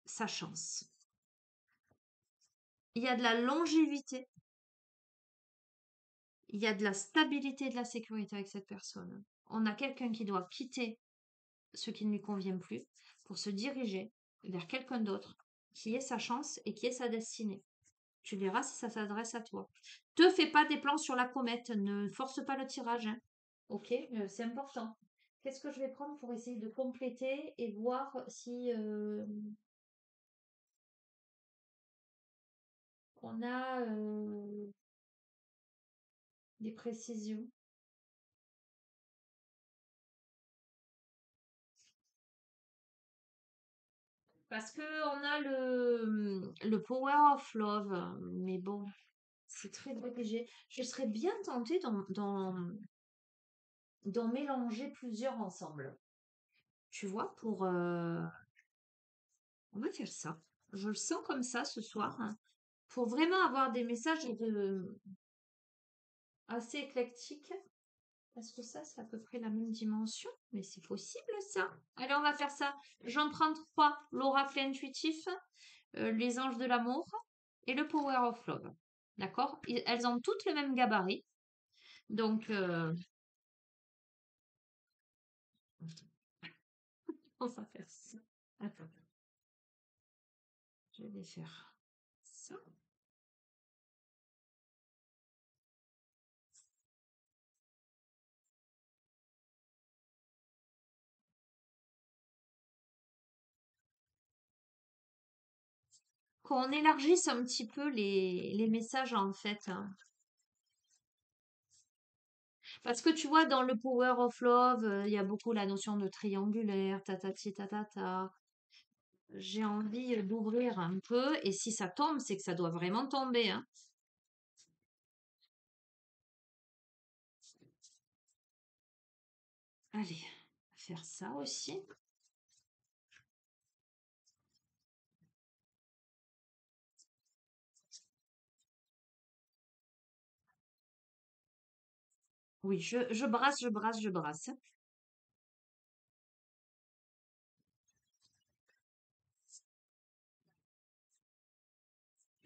A: sa chance. Il y a de la longévité, il y a de la stabilité et de la sécurité avec cette personne. On a quelqu'un qui doit quitter ce qui ne lui convient plus pour se diriger vers quelqu'un d'autre qui est sa chance et qui est sa destinée. Tu verras si ça s'adresse à toi. Te fais pas des plans sur la comète, ne force pas le tirage, hein. Ok, c'est important. Qu'est-ce que je vais prendre pour essayer de compléter et voir si on a des précisions? Parce que on a le Power of Love, mais bon, c'est très léger. Je serais bien tentée d'en mélanger plusieurs ensemble. Tu vois, on va faire ça. Je le sens comme ça ce soir, hein, pour vraiment avoir des messages assez éclectiques. Parce que ça, c'est à peu près la même dimension, mais c'est possible ça. Allez, on va faire ça. J'en prends trois. L'oracle intuitif, les anges de l'amour et le power of love. D'accord? Elles ont toutes le même gabarit. Donc, on va faire ça. Attends, je vais faire ça. Qu'on élargisse un petit peu les messages en fait, hein. Parce que tu vois, dans le Power of Love, il y a beaucoup la notion de triangulaire, tatati tatata. J'ai envie d'ouvrir un peu, et si ça tombe, c'est que ça doit vraiment tomber, hein. Allez, on va faire ça aussi. Oui, je brasse, je brasse, je brasse.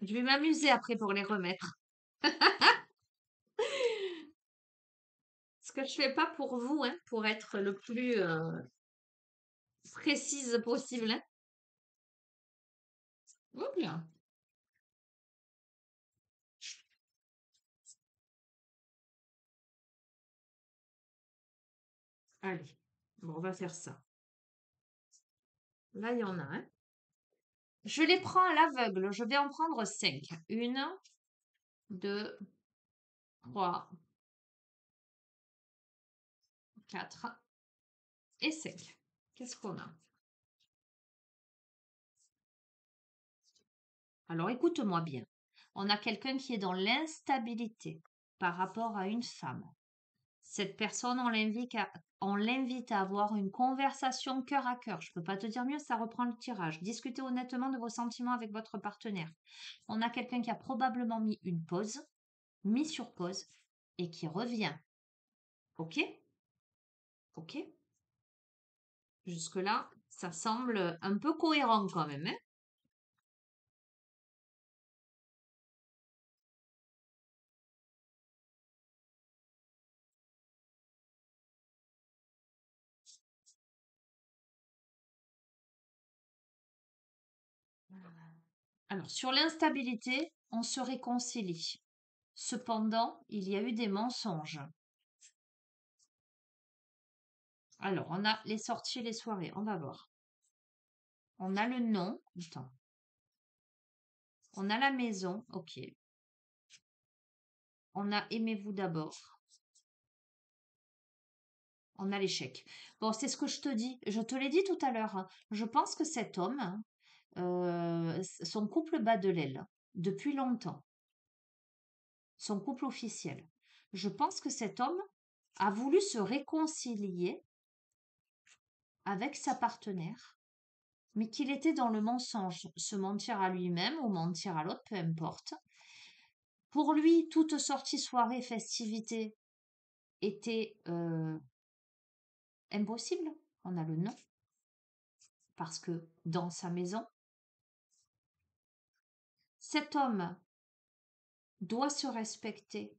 A: Je vais m'amuser après pour les remettre. Ce que je fais pas pour vous, hein, pour être le plus précise possible, hein. Oh bien. Allez, bon, on va faire ça. Là, il y en a un. Je les prends à l'aveugle. Je vais en prendre 5. Une, deux, trois, quatre et 5. Qu'est-ce qu'on a? Alors écoute-moi bien. On a quelqu'un qui est dans l'instabilité par rapport à une femme. Cette personne, on l'invite à avoir une conversation cœur à cœur. Je ne peux pas te dire mieux, ça reprend le tirage. Discutez honnêtement de vos sentiments avec votre partenaire. On a quelqu'un qui a probablement mis sur pause, et qui revient. Ok? Ok? Jusque-là, ça semble un peu cohérent quand même, hein. Alors, sur l'instabilité, on se réconcilie. Cependant, il y a eu des mensonges. Alors, on a les sorties et les soirées. On va voir. On a le nom. Attends. On a la maison. Ok. On a aimez-vous d'abord. On a l'échec. Bon, c'est ce que je te dis. Je te l'ai dit tout à l'heure, hein. Je pense que cet homme, hein, son couple bat de l'aile depuis longtemps. Son couple officiel. Je pense que cet homme a voulu se réconcilier avec sa partenaire, mais qu'il était dans le mensonge, se mentir à lui-même ou mentir à l'autre, peu importe. Pour lui, toute sortie, soirée, festivité était impossible. On a le nom. Parce que dans sa maison, cet homme doit se respecter,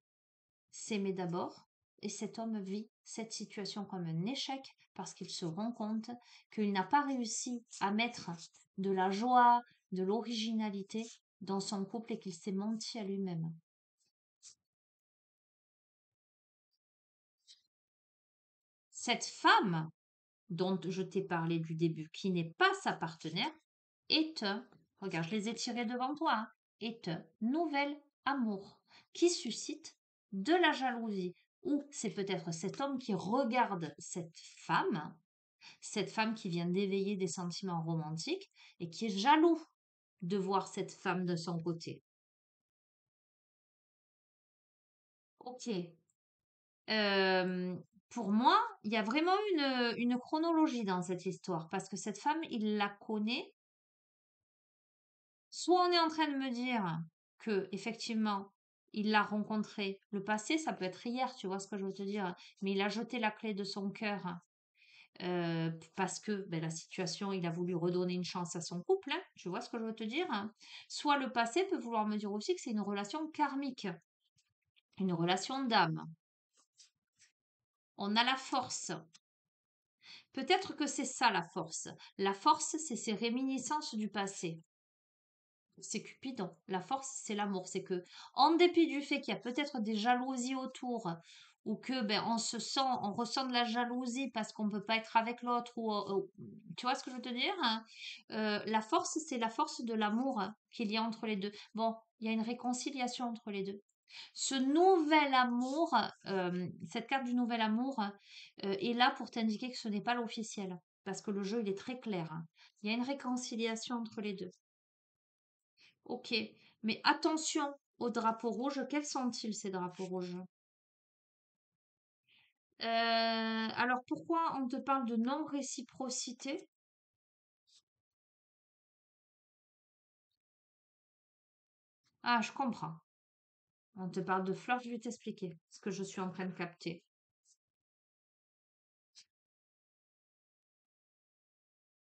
A: s'aimer d'abord, et cet homme vit cette situation comme un échec parce qu'il se rend compte qu'il n'a pas réussi à mettre de la joie, de l'originalité dans son couple et qu'il s'est menti à lui-même. Cette femme dont je t'ai parlé du début, qui n'est pas sa partenaire, est un, regarde, je les ai tirés devant toi, hein, est un nouvel amour qui suscite de la jalousie. Ou c'est peut-être cet homme qui regarde cette femme qui vient d'éveiller des sentiments romantiques et qui est jaloux de voir cette femme de son côté. Ok. Euh, pour moi, il y a vraiment une chronologie dans cette histoire parce que cette femme, il la connaît. Soit on est en train de me dire que effectivement, il l'a rencontré. Le passé, ça peut être hier, tu vois ce que je veux te dire. Mais il a jeté la clé de son cœur parce que ben, la situation, il a voulu redonner une chance à son couple. Hein, tu vois ce que je veux te dire. Soit le passé peut vouloir me dire aussi que c'est une relation karmique, une relation d'âme. On a la force. Peut-être que c'est ça la force. La force, c'est ces réminiscences du passé. C'est Cupidon. La force, c'est l'amour. C'est que, en dépit du fait qu'il y a peut-être des jalousies autour, ou que ben on ressent de la jalousie parce qu'on ne peut pas être avec l'autre, tu vois ce que je veux te dire, hein. La force, c'est la force de l'amour qu'il y a entre les deux. Bon, il y a une réconciliation entre les deux. Ce nouvel amour, cette carte du nouvel amour, est là pour t'indiquer que ce n'est pas l'officiel, parce que le jeu, il est très clair, hein. Il y a une réconciliation entre les deux. Ok, mais attention aux drapeaux rouges. Quels sont-ils, ces drapeaux rouges? Alors, pourquoi on te parle de non-réciprocité? Ah, je comprends. On te parle de flirt, je vais t'expliquer ce que je suis en train de capter.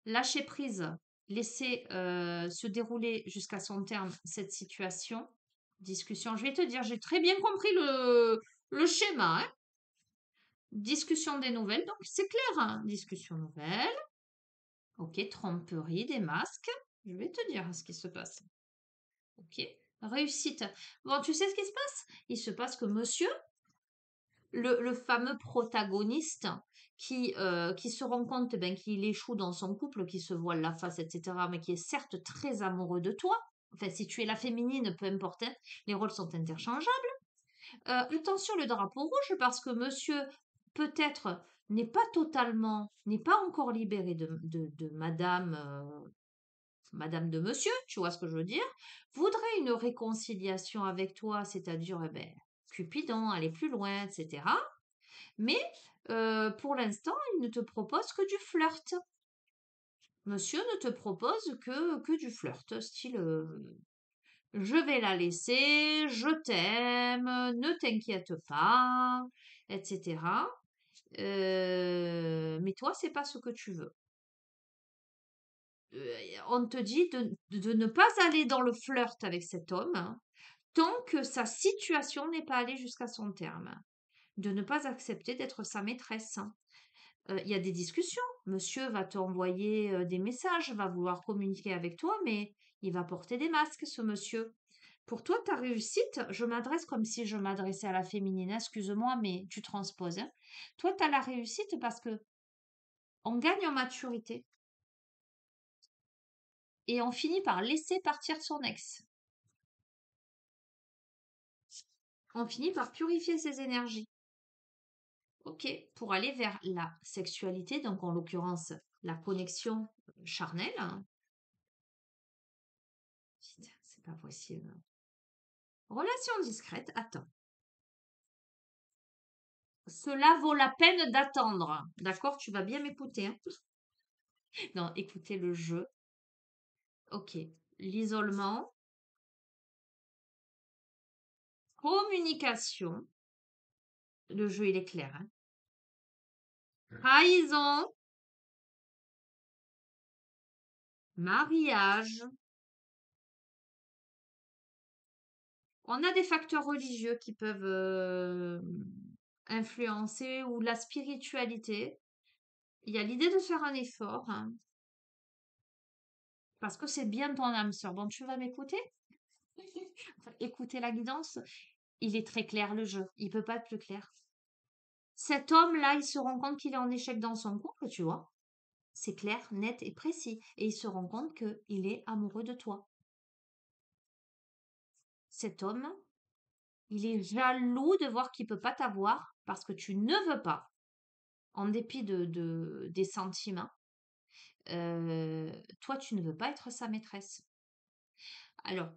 A: Lâcher prise, laisser se dérouler jusqu'à son terme cette situation, discussion. Je vais te dire, j'ai très bien compris le schéma, hein. Discussion des nouvelles, donc c'est clair, hein. Discussion nouvelle. Ok, tromperie, des masques. Je vais te dire ce qui se passe. Ok, réussite. Bon, tu sais ce qui se passe? Il se passe que monsieur, le fameux protagoniste qui se rend compte ben, qu'il échoue dans son couple, qui se voile la face, etc., mais qui est certes très amoureux de toi. Enfin, si tu es la féminine, peu importe, hein, les rôles sont interchangeables. Attention, le drapeau rouge, parce que monsieur, peut-être, n'est pas encore libéré de madame, madame de monsieur, tu vois ce que je veux dire, voudrait une réconciliation avec toi, c'est-à-dire, eh ben, Cupidon, aller plus loin, etc. Mais pour l'instant, il ne te propose que du flirt. Monsieur ne te propose que du flirt, style je vais la laisser, je t'aime, ne t'inquiète pas, etc. Mais toi, c'est pas ce que tu veux. On te dit de ne pas aller dans le flirt avec cet homme, hein, tant que sa situation n'est pas allée jusqu'à son terme. De ne pas accepter d'être sa maîtresse. Il y a des discussions. Monsieur va t'envoyer des messages, va vouloir communiquer avec toi, mais il va porter des masques, ce monsieur. Pour toi, ta réussite, je m'adresse comme si je m'adressais à la féminine, hein, excuse-moi, mais tu transposes, hein. Toi, tu as la réussite parce que On gagne en maturité et on finit par laisser partir son ex. On finit par purifier ses énergies. Ok, pour aller vers la sexualité, donc en l'occurrence la connexion charnelle. Putain, c'est pas possible. Relation discrète, attends. Cela vaut la peine d'attendre. D'accord, tu vas bien m'écouter. Hein. Non, écoutez le jeu. Ok, l'isolement, communication. Le jeu, il est clair. Hein. Trahison, mariage. On a des facteurs religieux qui peuvent influencer ou la spiritualité. Il y a l'idée de faire un effort hein, parce que c'est bien ton âme sœur. Bon, tu vas m'écouter? Écouter la guidance. Il est très clair le jeu. Il peut pas être plus clair. Cet homme-là, il se rend compte qu'il est en échec dans son couple, tu vois. C'est clair, net et précis. Et il se rend compte qu'il est amoureux de toi. Cet homme, il est jaloux de voir qu'il peut pas t'avoir parce que tu ne veux pas, en dépit des sentiments. Toi, tu ne veux pas être sa maîtresse. Alors,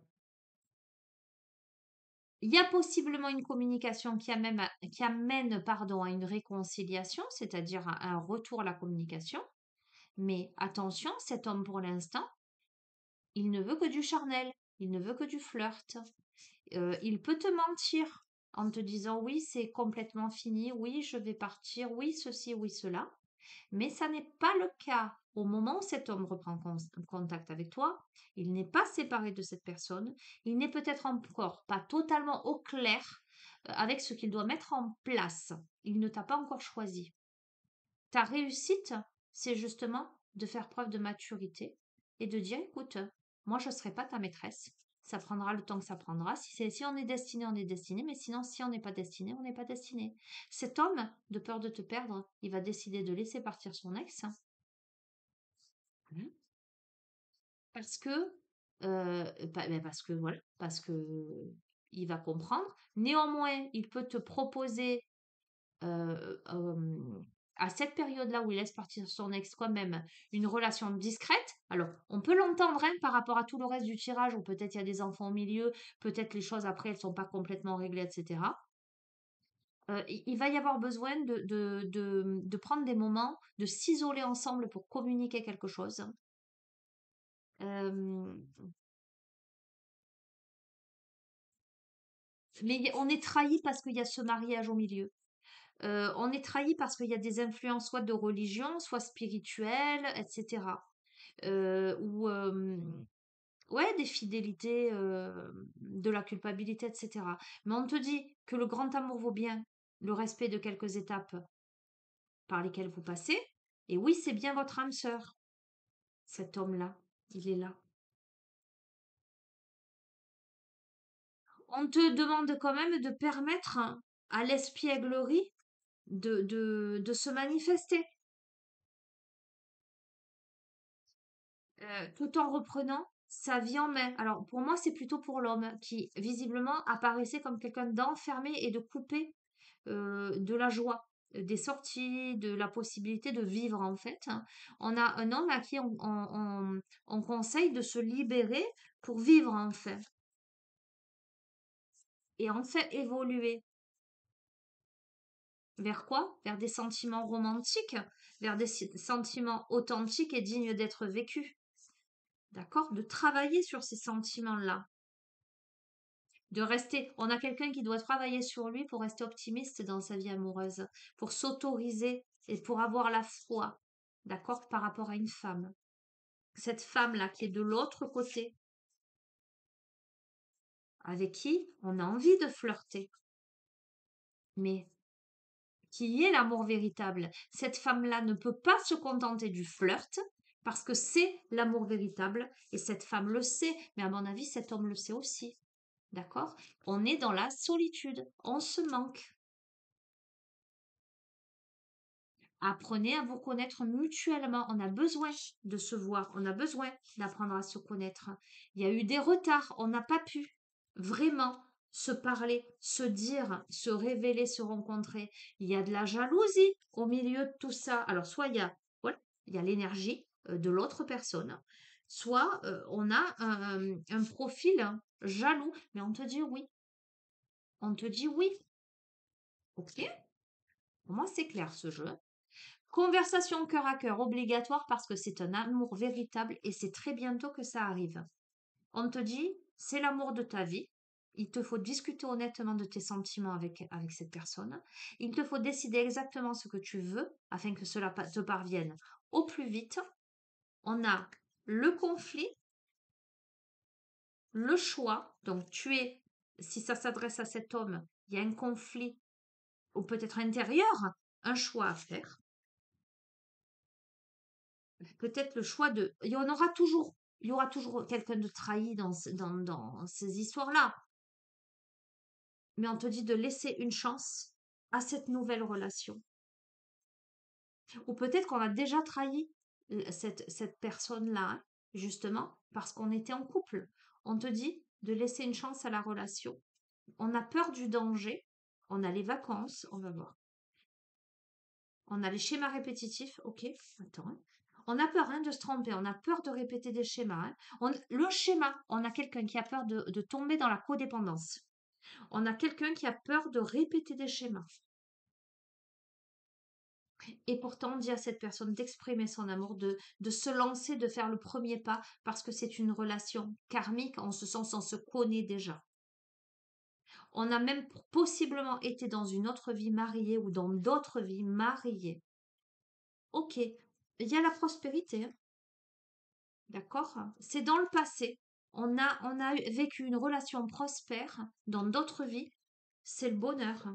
A: il y a possiblement une communication qui amène pardon, à une réconciliation, c'est-à-dire à un retour à la communication. Mais attention, cet homme, pour l'instant, il ne veut que du charnel, il ne veut que du flirt. Il peut te mentir en te disant oui, c'est complètement fini, oui, je vais partir, oui, ceci, oui, cela. Mais ça n'est pas le cas. Au moment où cet homme reprend contact avec toi, il n'est pas séparé de cette personne, il n'est peut-être encore pas totalement au clair avec ce qu'il doit mettre en place. Il ne t'a pas encore choisi. Ta réussite, c'est justement de faire preuve de maturité et de dire, écoute, moi je ne serai pas ta maîtresse. Ça prendra le temps que ça prendra. Si on est destiné, on est destiné. Mais sinon, si on n'est pas destiné, on n'est pas destiné. Cet homme, de peur de te perdre, il va décider de laisser partir son ex. Voilà. Parce que, parce que voilà, parce que il va comprendre. Néanmoins, il peut te proposer euh, euh, à cette période-là où il laisse partir son ex quand même une relation discrète. Alors, on peut l'entendre hein, par rapport à tout le reste du tirage, où peut-être il y a des enfants au milieu, peut-être les choses après, elles sont pas complètement réglées, etc. Il va y avoir besoin de prendre des moments, de s'isoler ensemble pour communiquer quelque chose. Euh, mais on est trahi parce qu'il y a ce mariage au milieu. On est trahi parce qu'il y a des influences soit de religion, soit spirituelles, etc. Ou ouais, des fidélités, de la culpabilité, etc. Mais on te dit que le grand amour vaut bien le respect de quelques étapes par lesquelles vous passez. Et oui, c'est bien votre âme sœur. Cet homme-là, il est là. On te demande quand même de permettre à l'espièglerie de se manifester. Tout en reprenant sa vie en main. Alors pour moi, c'est plutôt pour l'homme qui visiblement apparaissait comme quelqu'un d'enfermé et de coupé de la joie, des sorties, de la possibilité de vivre en fait. Hein. On a un homme à qui on conseille de se libérer pour vivre en fait et en fait évoluer. Vers quoi? Vers des sentiments romantiques, vers des sentiments authentiques et dignes d'être vécus. D'accord? De travailler sur ces sentiments-là. De rester, on a quelqu'un qui doit travailler sur lui pour rester optimiste dans sa vie amoureuse, pour s'autoriser et pour avoir la foi, d'accord, par rapport à une femme. Cette femme-là qui est de l'autre côté, avec qui on a envie de flirter, mais qui est l'amour véritable. Cette femme-là ne peut pas se contenter du flirt parce que c'est l'amour véritable et cette femme le sait, mais à mon avis, cet homme le sait aussi. D'accord? On est dans la solitude, on se manque. Apprenez à vous connaître mutuellement. On a besoin de se voir, on a besoin d'apprendre à se connaître. Il y a eu des retards, on n'a pas pu vraiment se parler, se dire, se révéler, se rencontrer. Il y a de la jalousie au milieu de tout ça. Alors, soit il y a, voilà, il y a l'énergie de l'autre personne, soit on a un profil jaloux, mais on te dit oui. On te dit oui. Ok? Pour moi, c'est clair ce jeu. Conversation cœur à cœur obligatoire parce que c'est un amour véritable et c'est très bientôt que ça arrive. On te dit, c'est l'amour de ta vie. Il te faut discuter honnêtement de tes sentiments avec cette personne. Il te faut décider exactement ce que tu veux afin que cela te parvienne au plus vite. On a le conflit, le choix. Donc si ça s'adresse à cet homme, il y a un conflit ou peut-être intérieur, un choix à faire. Peut-être le choix de... Il y aura toujours quelqu'un de trahi dans ces histoires-là. Mais on te dit de laisser une chance à cette nouvelle relation. Ou peut-être qu'on a déjà trahi cette personne-là, hein, justement, parce qu'on était en couple. On te dit de laisser une chance à la relation. On a peur du danger. On a les vacances. On va voir. On a les schémas répétitifs. Ok, attends. Hein. On a peur hein, de se tromper, on a peur de répéter des schémas. Hein. Le schéma, on a quelqu'un qui a peur de tomber dans la codépendance. On a quelqu'un qui a peur de répéter des schémas. Et pourtant, on dit à cette personne d'exprimer son amour, de se lancer, de faire le premier pas, parce que c'est une relation karmique, en ce sens, on se connaît déjà. On a même possiblement été dans une autre vie mariée ou dans d'autres vies mariées. Ok, il y a la prospérité. Hein. D'accord? C'est dans le passé. On a vécu une relation prospère dans d'autres vies. C'est le bonheur.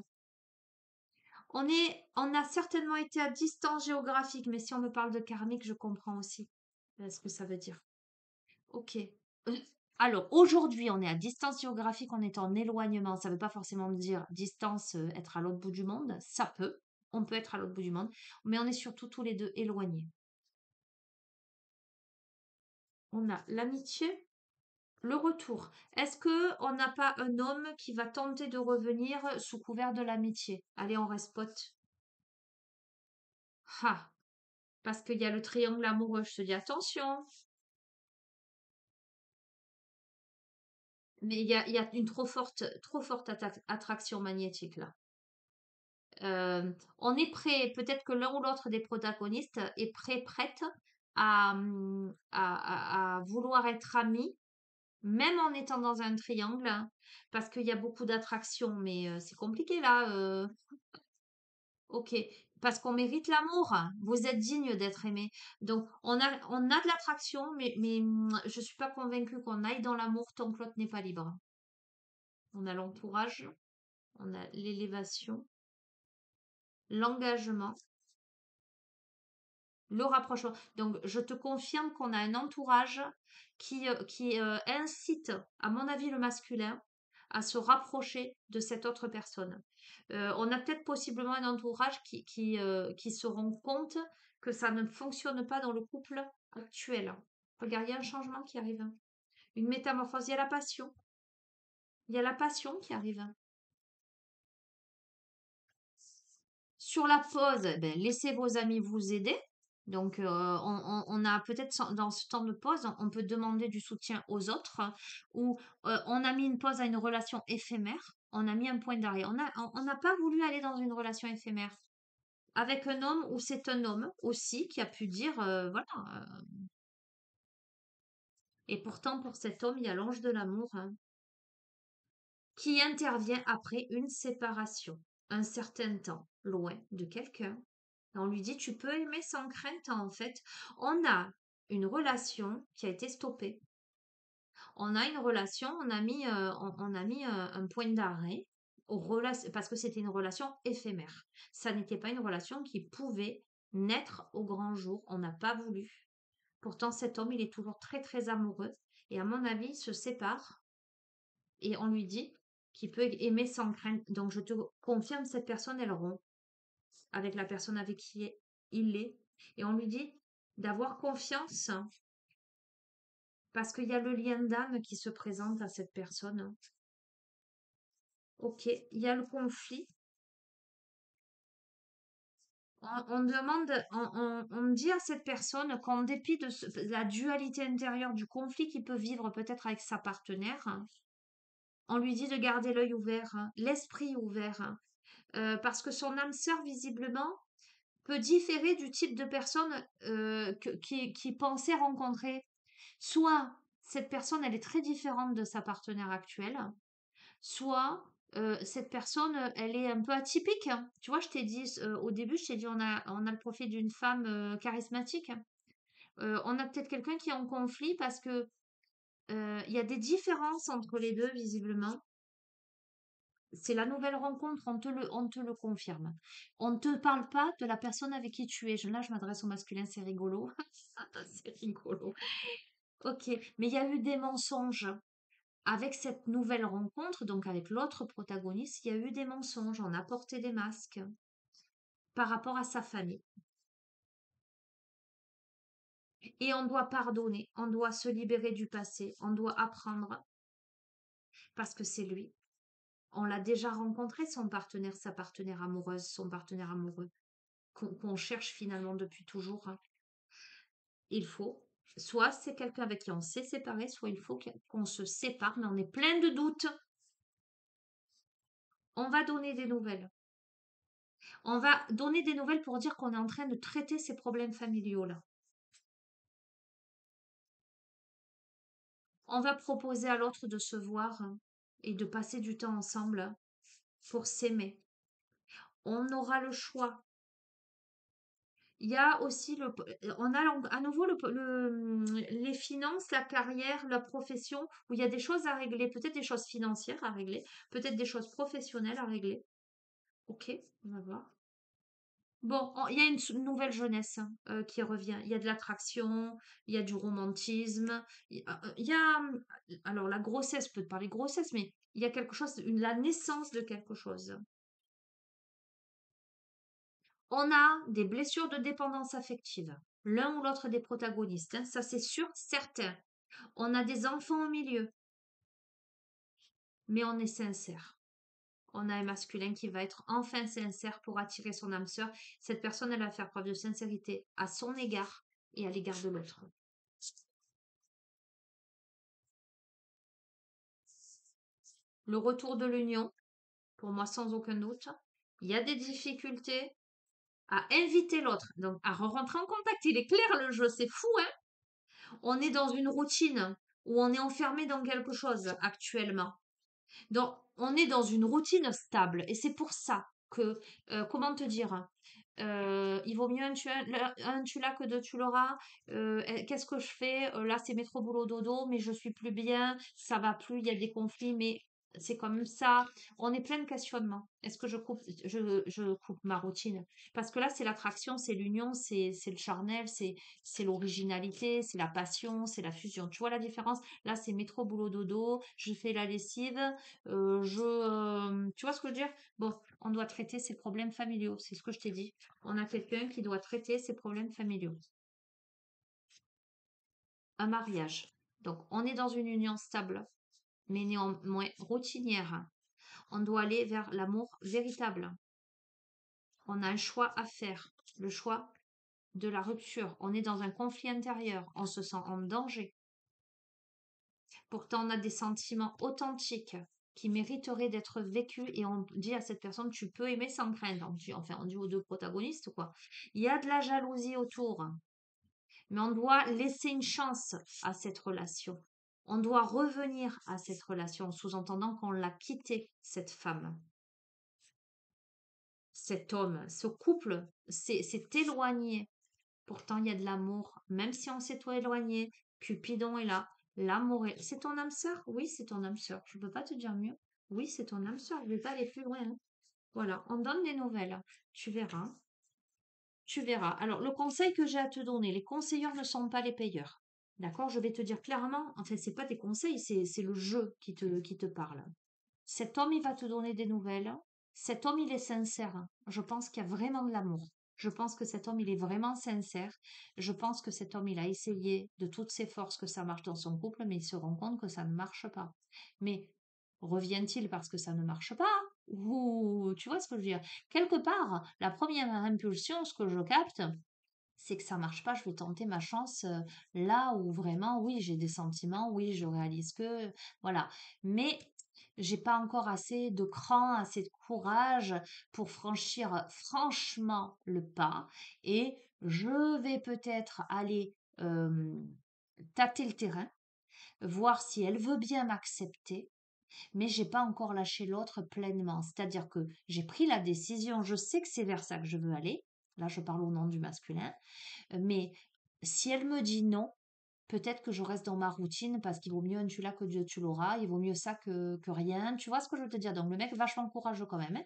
A: On a certainement été à distance géographique, mais si on me parle de karmique, je comprends aussi ce que ça veut dire. Ok. Alors, aujourd'hui, on est à distance géographique, on est en éloignement. Ça ne veut pas forcément dire distance, être à l'autre bout du monde. Ça peut. On peut être à l'autre bout du monde. Mais on est surtout tous les deux éloignés. On a l'amitié, le retour. Est-ce que on n'a pas un homme qui va tenter de revenir sous couvert de l'amitié? Allez, on reste potes. Ah, parce qu'il y a le triangle amoureux. Je te dis attention. Mais il y a une trop forte attraction magnétique là. On est prêt, peut-être que l'un ou l'autre des protagonistes est prêt, prête à vouloir être amis, même en étant dans un triangle, hein, parce qu'il y a beaucoup d'attraction, mais c'est compliqué là. Ok, parce qu'on mérite l'amour. Vous êtes digne d'être aimé. Donc on a de l'attraction, mais je suis pas convaincue qu'on aille dans l'amour tant que l'autre n'est pas libre. On a l'entourage, on a l'élévation, l'engagement, le rapprochement. Donc, je te confirme qu'on a un entourage qui incite, à mon avis, le masculin à se rapprocher de cette autre personne. On a peut-être possiblement un entourage qui se rend compte que ça ne fonctionne pas dans le couple actuel. Regarde, il y a un changement qui arrive. Une métamorphose, il y a la passion. Il y a la passion qui arrive. Sur la pause, ben, laissez vos amis vous aider. Donc, on a peut-être dans ce temps de pause, on peut demander du soutien aux autres ou on a mis une pause à une relation éphémère. On a mis un point d'arrêt. On n'a pas voulu aller dans une relation éphémère avec un homme ou c'est un homme aussi qui a pu dire voilà. Et pourtant, pour cet homme, il y a l'ange de l'amour hein, qui intervient après une séparation, un certain temps, loin de quelqu'un. On lui dit, tu peux aimer sans crainte, en fait. On a une relation qui a été stoppée. On a une relation, on a mis un point d'arrêt parce que c'était une relation éphémère. Ça n'était pas une relation qui pouvait naître au grand jour. On n'a pas voulu. Pourtant, cet homme, il est toujours très, très amoureux. Et à mon avis, il se sépare et on lui dit qu'il peut aimer sans crainte. Donc, je te confirme, cette personne, elle rompt avec la personne avec qui il l'est. Et on lui dit d'avoir confiance parce qu'il y a le lien d'âme qui se présente à cette personne. Ok, il y a le conflit. On demande, on dit à cette personne qu'en dépit de la dualité intérieure du conflit qu'il peut vivre peut-être avec sa partenaire, on lui dit de garder l'œil ouvert, l'esprit ouvert, parce que son âme sœur, visiblement, peut différer du type de personne qui pensait rencontrer. Soit cette personne, elle est très différente de sa partenaire actuelle, soit cette personne, elle est un peu atypique. Tu vois, je t'ai dit au début, je t'ai dit on a le profil d'une femme charismatique. On a peut-être quelqu'un qui est en conflit parce que il y a des différences entre les deux, visiblement. C'est la nouvelle rencontre, on te le confirme. On ne te parle pas de la personne avec qui tu es. Là, je m'adresse au masculin, c'est rigolo. C'est rigolo. Ok, mais il y a eu des mensonges. Avec cette nouvelle rencontre, donc avec l'autre protagoniste, il y a eu des mensonges. On a porté des masques par rapport à sa famille. Et on doit pardonner, on doit se libérer du passé, on doit apprendre parce que c'est lui. On l'a déjà rencontré, son partenaire, sa partenaire amoureuse, son partenaire amoureux, qu'on cherche finalement depuis toujours, hein. Il faut, soit c'est quelqu'un avec qui on s'est séparé, soit il faut qu'on se sépare, mais on est plein de doutes. On va donner des nouvelles. On va donner des nouvelles pour dire qu'on est en train de traiter ces problèmes familiaux-là. On va proposer à l'autre de se voir et de passer du temps ensemble pour s'aimer. On aura le choix. Il y a aussi on a à nouveau les finances, la carrière, la profession, où il y a des choses à régler, peut-être des choses financières à régler, peut-être des choses professionnelles à régler. Ok, on va voir. Bon, il y a une nouvelle jeunesse qui revient. Il y a de l'attraction, il y a du romantisme. Alors la grossesse, peut te parler grossesse, mais il y a quelque chose, la naissance de quelque chose. On a des blessures de dépendance affective, l'un ou l'autre des protagonistes, hein, ça c'est sûr, certain. On a des enfants au milieu, mais on est sincère. On a un masculin qui va être enfin sincère pour attirer son âme sœur. Cette personne, elle va faire preuve de sincérité à son égard et à l'égard de l'autre. Le retour de l'union, pour moi sans aucun doute. Il y a des difficultés à inviter l'autre, donc à rentrer en contact. Il est clair le jeu, c'est fou, hein? On est dans une routine où on est enfermé dans quelque chose actuellement. Donc, on est dans une routine stable et c'est pour ça que, comment te dire, il vaut mieux un tu l'as que deux tu l'auras. Qu'est-ce que je fais? Là, c'est métro boulot dodo, mais je suis plus bien, ça va plus, il y a des conflits, mais c'est comme ça. On est plein de questionnements. Est-ce que je coupe ma routine? Parce que là, c'est l'attraction, c'est l'union, c'est le charnel, c'est l'originalité, c'est la passion, c'est la fusion. Tu vois la différence? Là, c'est métro boulot dodo, je fais la lessive, tu vois ce que je veux dire? Bon, on doit traiter ces problèmes familiaux, c'est ce que je t'ai dit. On a quelqu'un qui doit traiter ses problèmes familiaux. Un mariage. Donc, on est dans une union stable, mais néanmoins routinière. On doit aller vers l'amour véritable. On a un choix à faire, le choix de la rupture. On est dans un conflit intérieur, on se sent en danger. Pourtant, on a des sentiments authentiques qui mériteraient d'être vécus et on dit à cette personne, tu peux aimer sans crainte. On dit aux deux protagonistes, quoi. Il y a de la jalousie autour, mais on doit laisser une chance à cette relation. On doit revenir à cette relation, sous-entendant qu'on l'a quitté, cette femme, cet homme, ce couple s'est éloigné. Pourtant, il y a de l'amour, même si on s'est éloigné. Cupidon est là. L'amour est. C'est ton âme sœur? Oui, c'est ton âme sœur. Je ne peux pas te dire mieux. Oui, c'est ton âme sœur. Je ne vais pas aller plus loin, hein. Voilà, on donne des nouvelles. Tu verras. Tu verras. Alors, le conseil que j'ai à te donner, les conseilleurs ne sont pas les payeurs. D'accord? Je vais te dire clairement, en fait, c'est pas des conseils, c'est le jeu qui te parle. Cet homme, il va te donner des nouvelles. Cet homme, il est sincère. Je pense qu'il y a vraiment de l'amour. Je pense que cet homme, il est vraiment sincère. Je pense que cet homme, il a essayé de toutes ses forces que ça marche dans son couple, mais il se rend compte que ça ne marche pas. Mais revient-il parce que ça ne marche pas? Ou tu vois ce que je veux dire? Quelque part, la première impulsion, ce que je capte, c'est que ça marche pas, je vais tenter ma chance là où vraiment, oui, j'ai des sentiments, oui, je réalise que, voilà. Mais j'ai pas encore assez de cran, assez de courage pour franchir franchement le pas. Et je vais peut-être aller tâter le terrain, voir si elle veut bien m'accepter, mais j'ai pas encore lâché l'autre pleinement. C'est-à-dire que j'ai pris la décision, je sais que c'est vers ça que je veux aller. Là, je parle au nom du masculin. Mais si elle me dit non, peut-être que je reste dans ma routine parce qu'il vaut mieux un tu l'as que Dieu tu l'auras. Il vaut mieux ça que rien. Tu vois ce que je veux te dire? Donc le mec vachement courageux quand même, hein.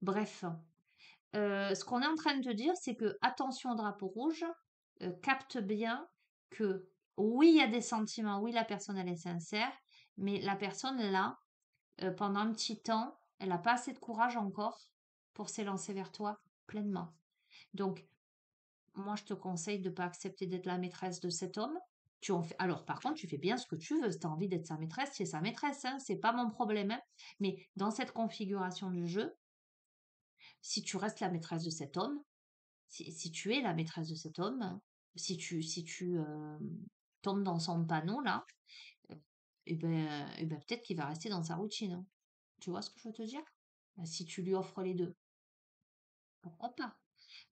A: Bref, ce qu'on est en train de te dire, c'est que attention au drapeau rouge, capte bien que oui, il y a des sentiments, oui, la personne elle est sincère, mais la personne là, pendant un petit temps, elle n'a pas assez de courage encore pour s'élancer vers toi pleinement. Donc moi, je te conseille de ne pas accepter d'être la maîtresse de cet homme. Alors, par contre, tu fais bien ce que tu veux. Si tu as envie d'être sa maîtresse, tu es sa maîtresse, hein. C'est pas mon problème, hein. Mais dans cette configuration du jeu, si tu restes la maîtresse de cet homme, si tu es la maîtresse de cet homme, si tu tombes dans son panneau, là, euh, eh ben, peut-être qu'il va rester dans sa routine, hein. Tu vois ce que je veux te dire? Si tu lui offres les deux, pourquoi pas?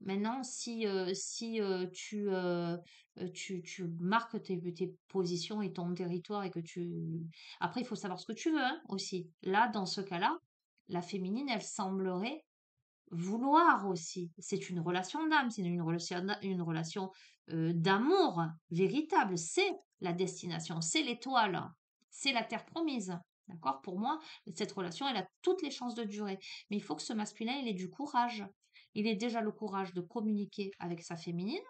A: Maintenant, si tu marques tes positions et ton territoire et que tu... Après, il faut savoir ce que tu veux, hein, aussi. Là, dans ce cas-là, la féminine, elle semblerait vouloir aussi. C'est une relation d'âme, c'est une relation d'amour véritable. C'est la destination, c'est l'étoile, c'est la terre promise. D'accord? Pour moi, cette relation, elle a toutes les chances de durer. Mais il faut que ce masculin, il ait du courage. Il ait déjà le courage de communiquer avec sa féminine,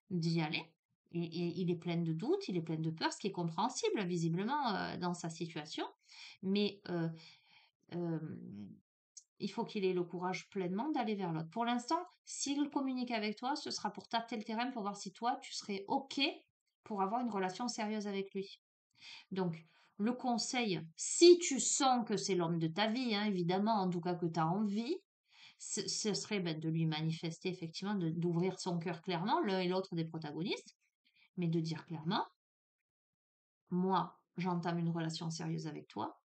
A: d'y aller. Et il est plein de doutes, il est plein de peur, ce qui est compréhensible visiblement dans sa situation. Mais euh, il faut qu'il ait le courage pleinement d'aller vers l'autre. Pour l'instant, s'il communique avec toi, ce sera pour tâter le terrain, pour voir si toi, tu serais OK pour avoir une relation sérieuse avec lui. Donc, le conseil, si tu sens que c'est l'homme de ta vie, hein, évidemment, en tout cas que tu as envie, ce serait ben, de lui manifester effectivement, d'ouvrir son cœur clairement, l'un et l'autre des protagonistes, mais de dire clairement, moi, j'entame une relation sérieuse avec toi,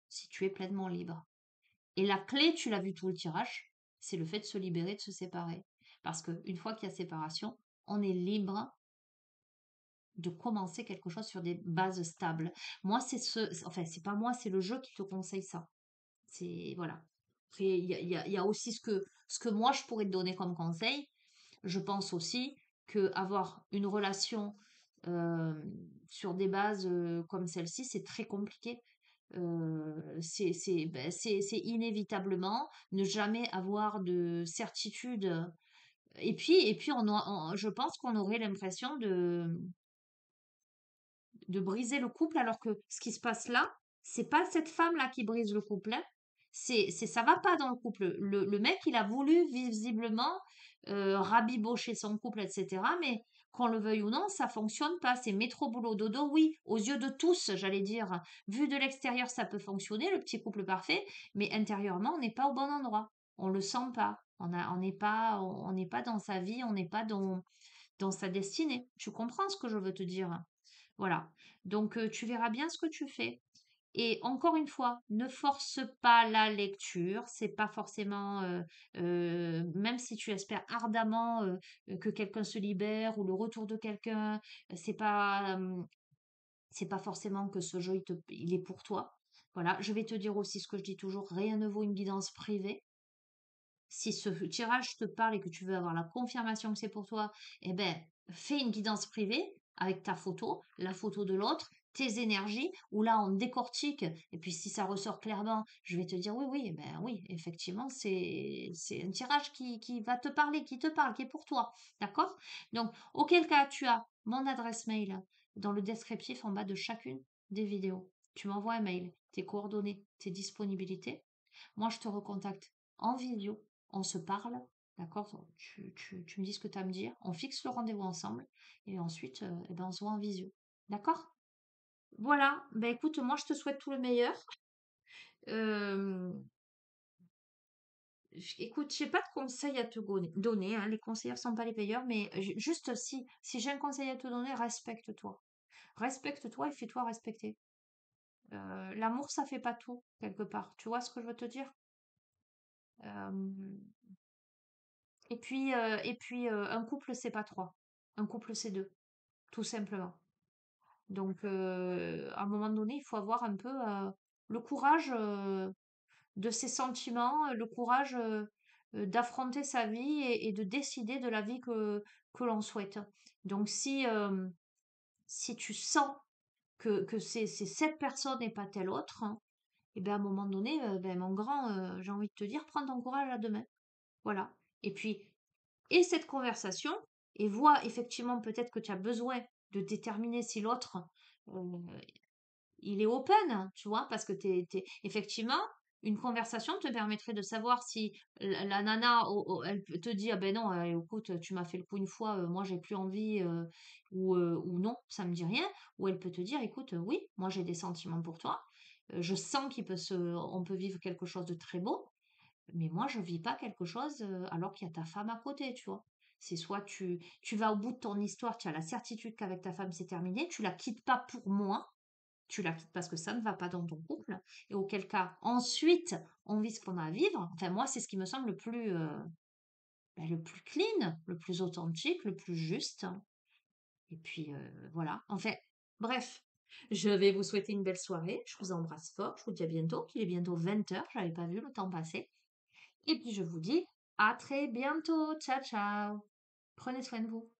A: si tu es pleinement libre. Et la clé, tu l'as vu tout le tirage, c'est le fait de se libérer, de se séparer. Parce qu'une fois qu'il y a séparation, on est libre de commencer quelque chose sur des bases stables. Moi, enfin, c'est pas moi, c'est le jeu qui te conseille ça. C'est, voilà. Après, il y a aussi ce que moi, je pourrais te donner comme conseil. Je pense aussi que avoir une relation euh, sur des bases comme celle-ci, c'est très compliqué. C'est inévitablement ne jamais avoir de certitude. Et puis je pense qu'on aurait l'impression de briser le couple, alors que ce qui se passe là, c'est pas cette femme-là qui brise le couple, hein. Ça va pas dans le couple. Le mec, il a voulu visiblement rabibocher son couple, etc. Mais qu'on le veuille ou non, ça fonctionne pas. C'est métro boulot dodo, oui, aux yeux de tous, j'allais dire. Vu de l'extérieur, ça peut fonctionner, le petit couple parfait, mais intérieurement, on n'est pas au bon endroit. On le sent pas. On n'est pas dans sa vie, on n'est pas dans sa destinée. Tu comprends ce que je veux te dire? Voilà. Donc, tu verras bien ce que tu fais. Et encore une fois, ne force pas la lecture. C'est pas forcément, même si tu espères ardemment que quelqu'un se libère ou le retour de quelqu'un, c'est pas forcément que ce jeu il est pour toi. Voilà. Je vais te dire aussi ce que je dis toujours, rien ne vaut une guidance privée. Si ce tirage te parle et que tu veux avoir la confirmation que c'est pour toi, eh ben, fais une guidance privée avec ta photo, la photo de l'autre, tes énergies, où là on décortique, et puis si ça ressort clairement, je vais te dire oui, oui, eh ben oui, effectivement, c'est un tirage qui va te parler, qui te parle, qui est pour toi. D'accord? Donc, auquel cas tu as mon adresse mail dans le descriptif en bas de chacune des vidéos. Tu m'envoies un mail, tes coordonnées, tes disponibilités. Moi, je te recontacte en visio, on se parle, D'accord? Tu me dis ce que tu as à me dire. On fixe le rendez-vous ensemble. Et ensuite, eh ben, on se voit en visio. D'accord? Voilà. Ben écoute, moi, je te souhaite tout le meilleur. Euh, Écoute, j'ai pas de conseils à te donner, hein. Les conseillers sont pas les payeurs, mais juste si j'ai un conseil à te donner, respecte-toi. Respecte-toi et fais-toi respecter. L'amour, ça fait pas tout, quelque part. Tu vois ce que je veux te dire? Euh, un couple, c'est pas trois. Un couple, c'est deux, tout simplement. Donc, à un moment donné, il faut avoir un peu le courage de ses sentiments, le courage d'affronter sa vie et de décider de la vie que l'on souhaite. Donc, si tu sens que c'est cette personne et pas telle autre, hein, et bien à un moment donné, ben, mon grand, j'ai envie de te dire, prends ton courage à deux mains. Voilà. Et puis, et cette conversation, et vois effectivement peut-être que tu as besoin de déterminer si l'autre, euh, il est open, tu vois, parce que effectivement, une conversation te permettrait de savoir si la nana, elle te dit, ah ben non, écoute, tu m'as fait le coup une fois, moi j'ai plus envie, ou non, ça me dit rien, ou elle peut te dire, écoute, oui, moi j'ai des sentiments pour toi, je sens on peut vivre quelque chose de très beau, mais moi, je vis pas quelque chose alors qu'il y a ta femme à côté, tu vois. C'est soit tu vas au bout de ton histoire, tu as la certitude qu'avec ta femme c'est terminé, tu la quittes pas pour moi, tu la quittes parce que ça ne va pas dans ton couple, et auquel cas, ensuite, on vit ce qu'on a à vivre. Enfin, moi, c'est ce qui me semble le plus clean, le plus authentique, le plus juste. Et puis, voilà. Enfin, bref, je vais vous souhaiter une belle soirée. Je vous embrasse fort. Je vous dis à bientôt, qu'il est bientôt 20 h. J'avais pas vu le temps passer. Et puis je vous dis à très bientôt. Ciao, ciao. Prenez soin de vous.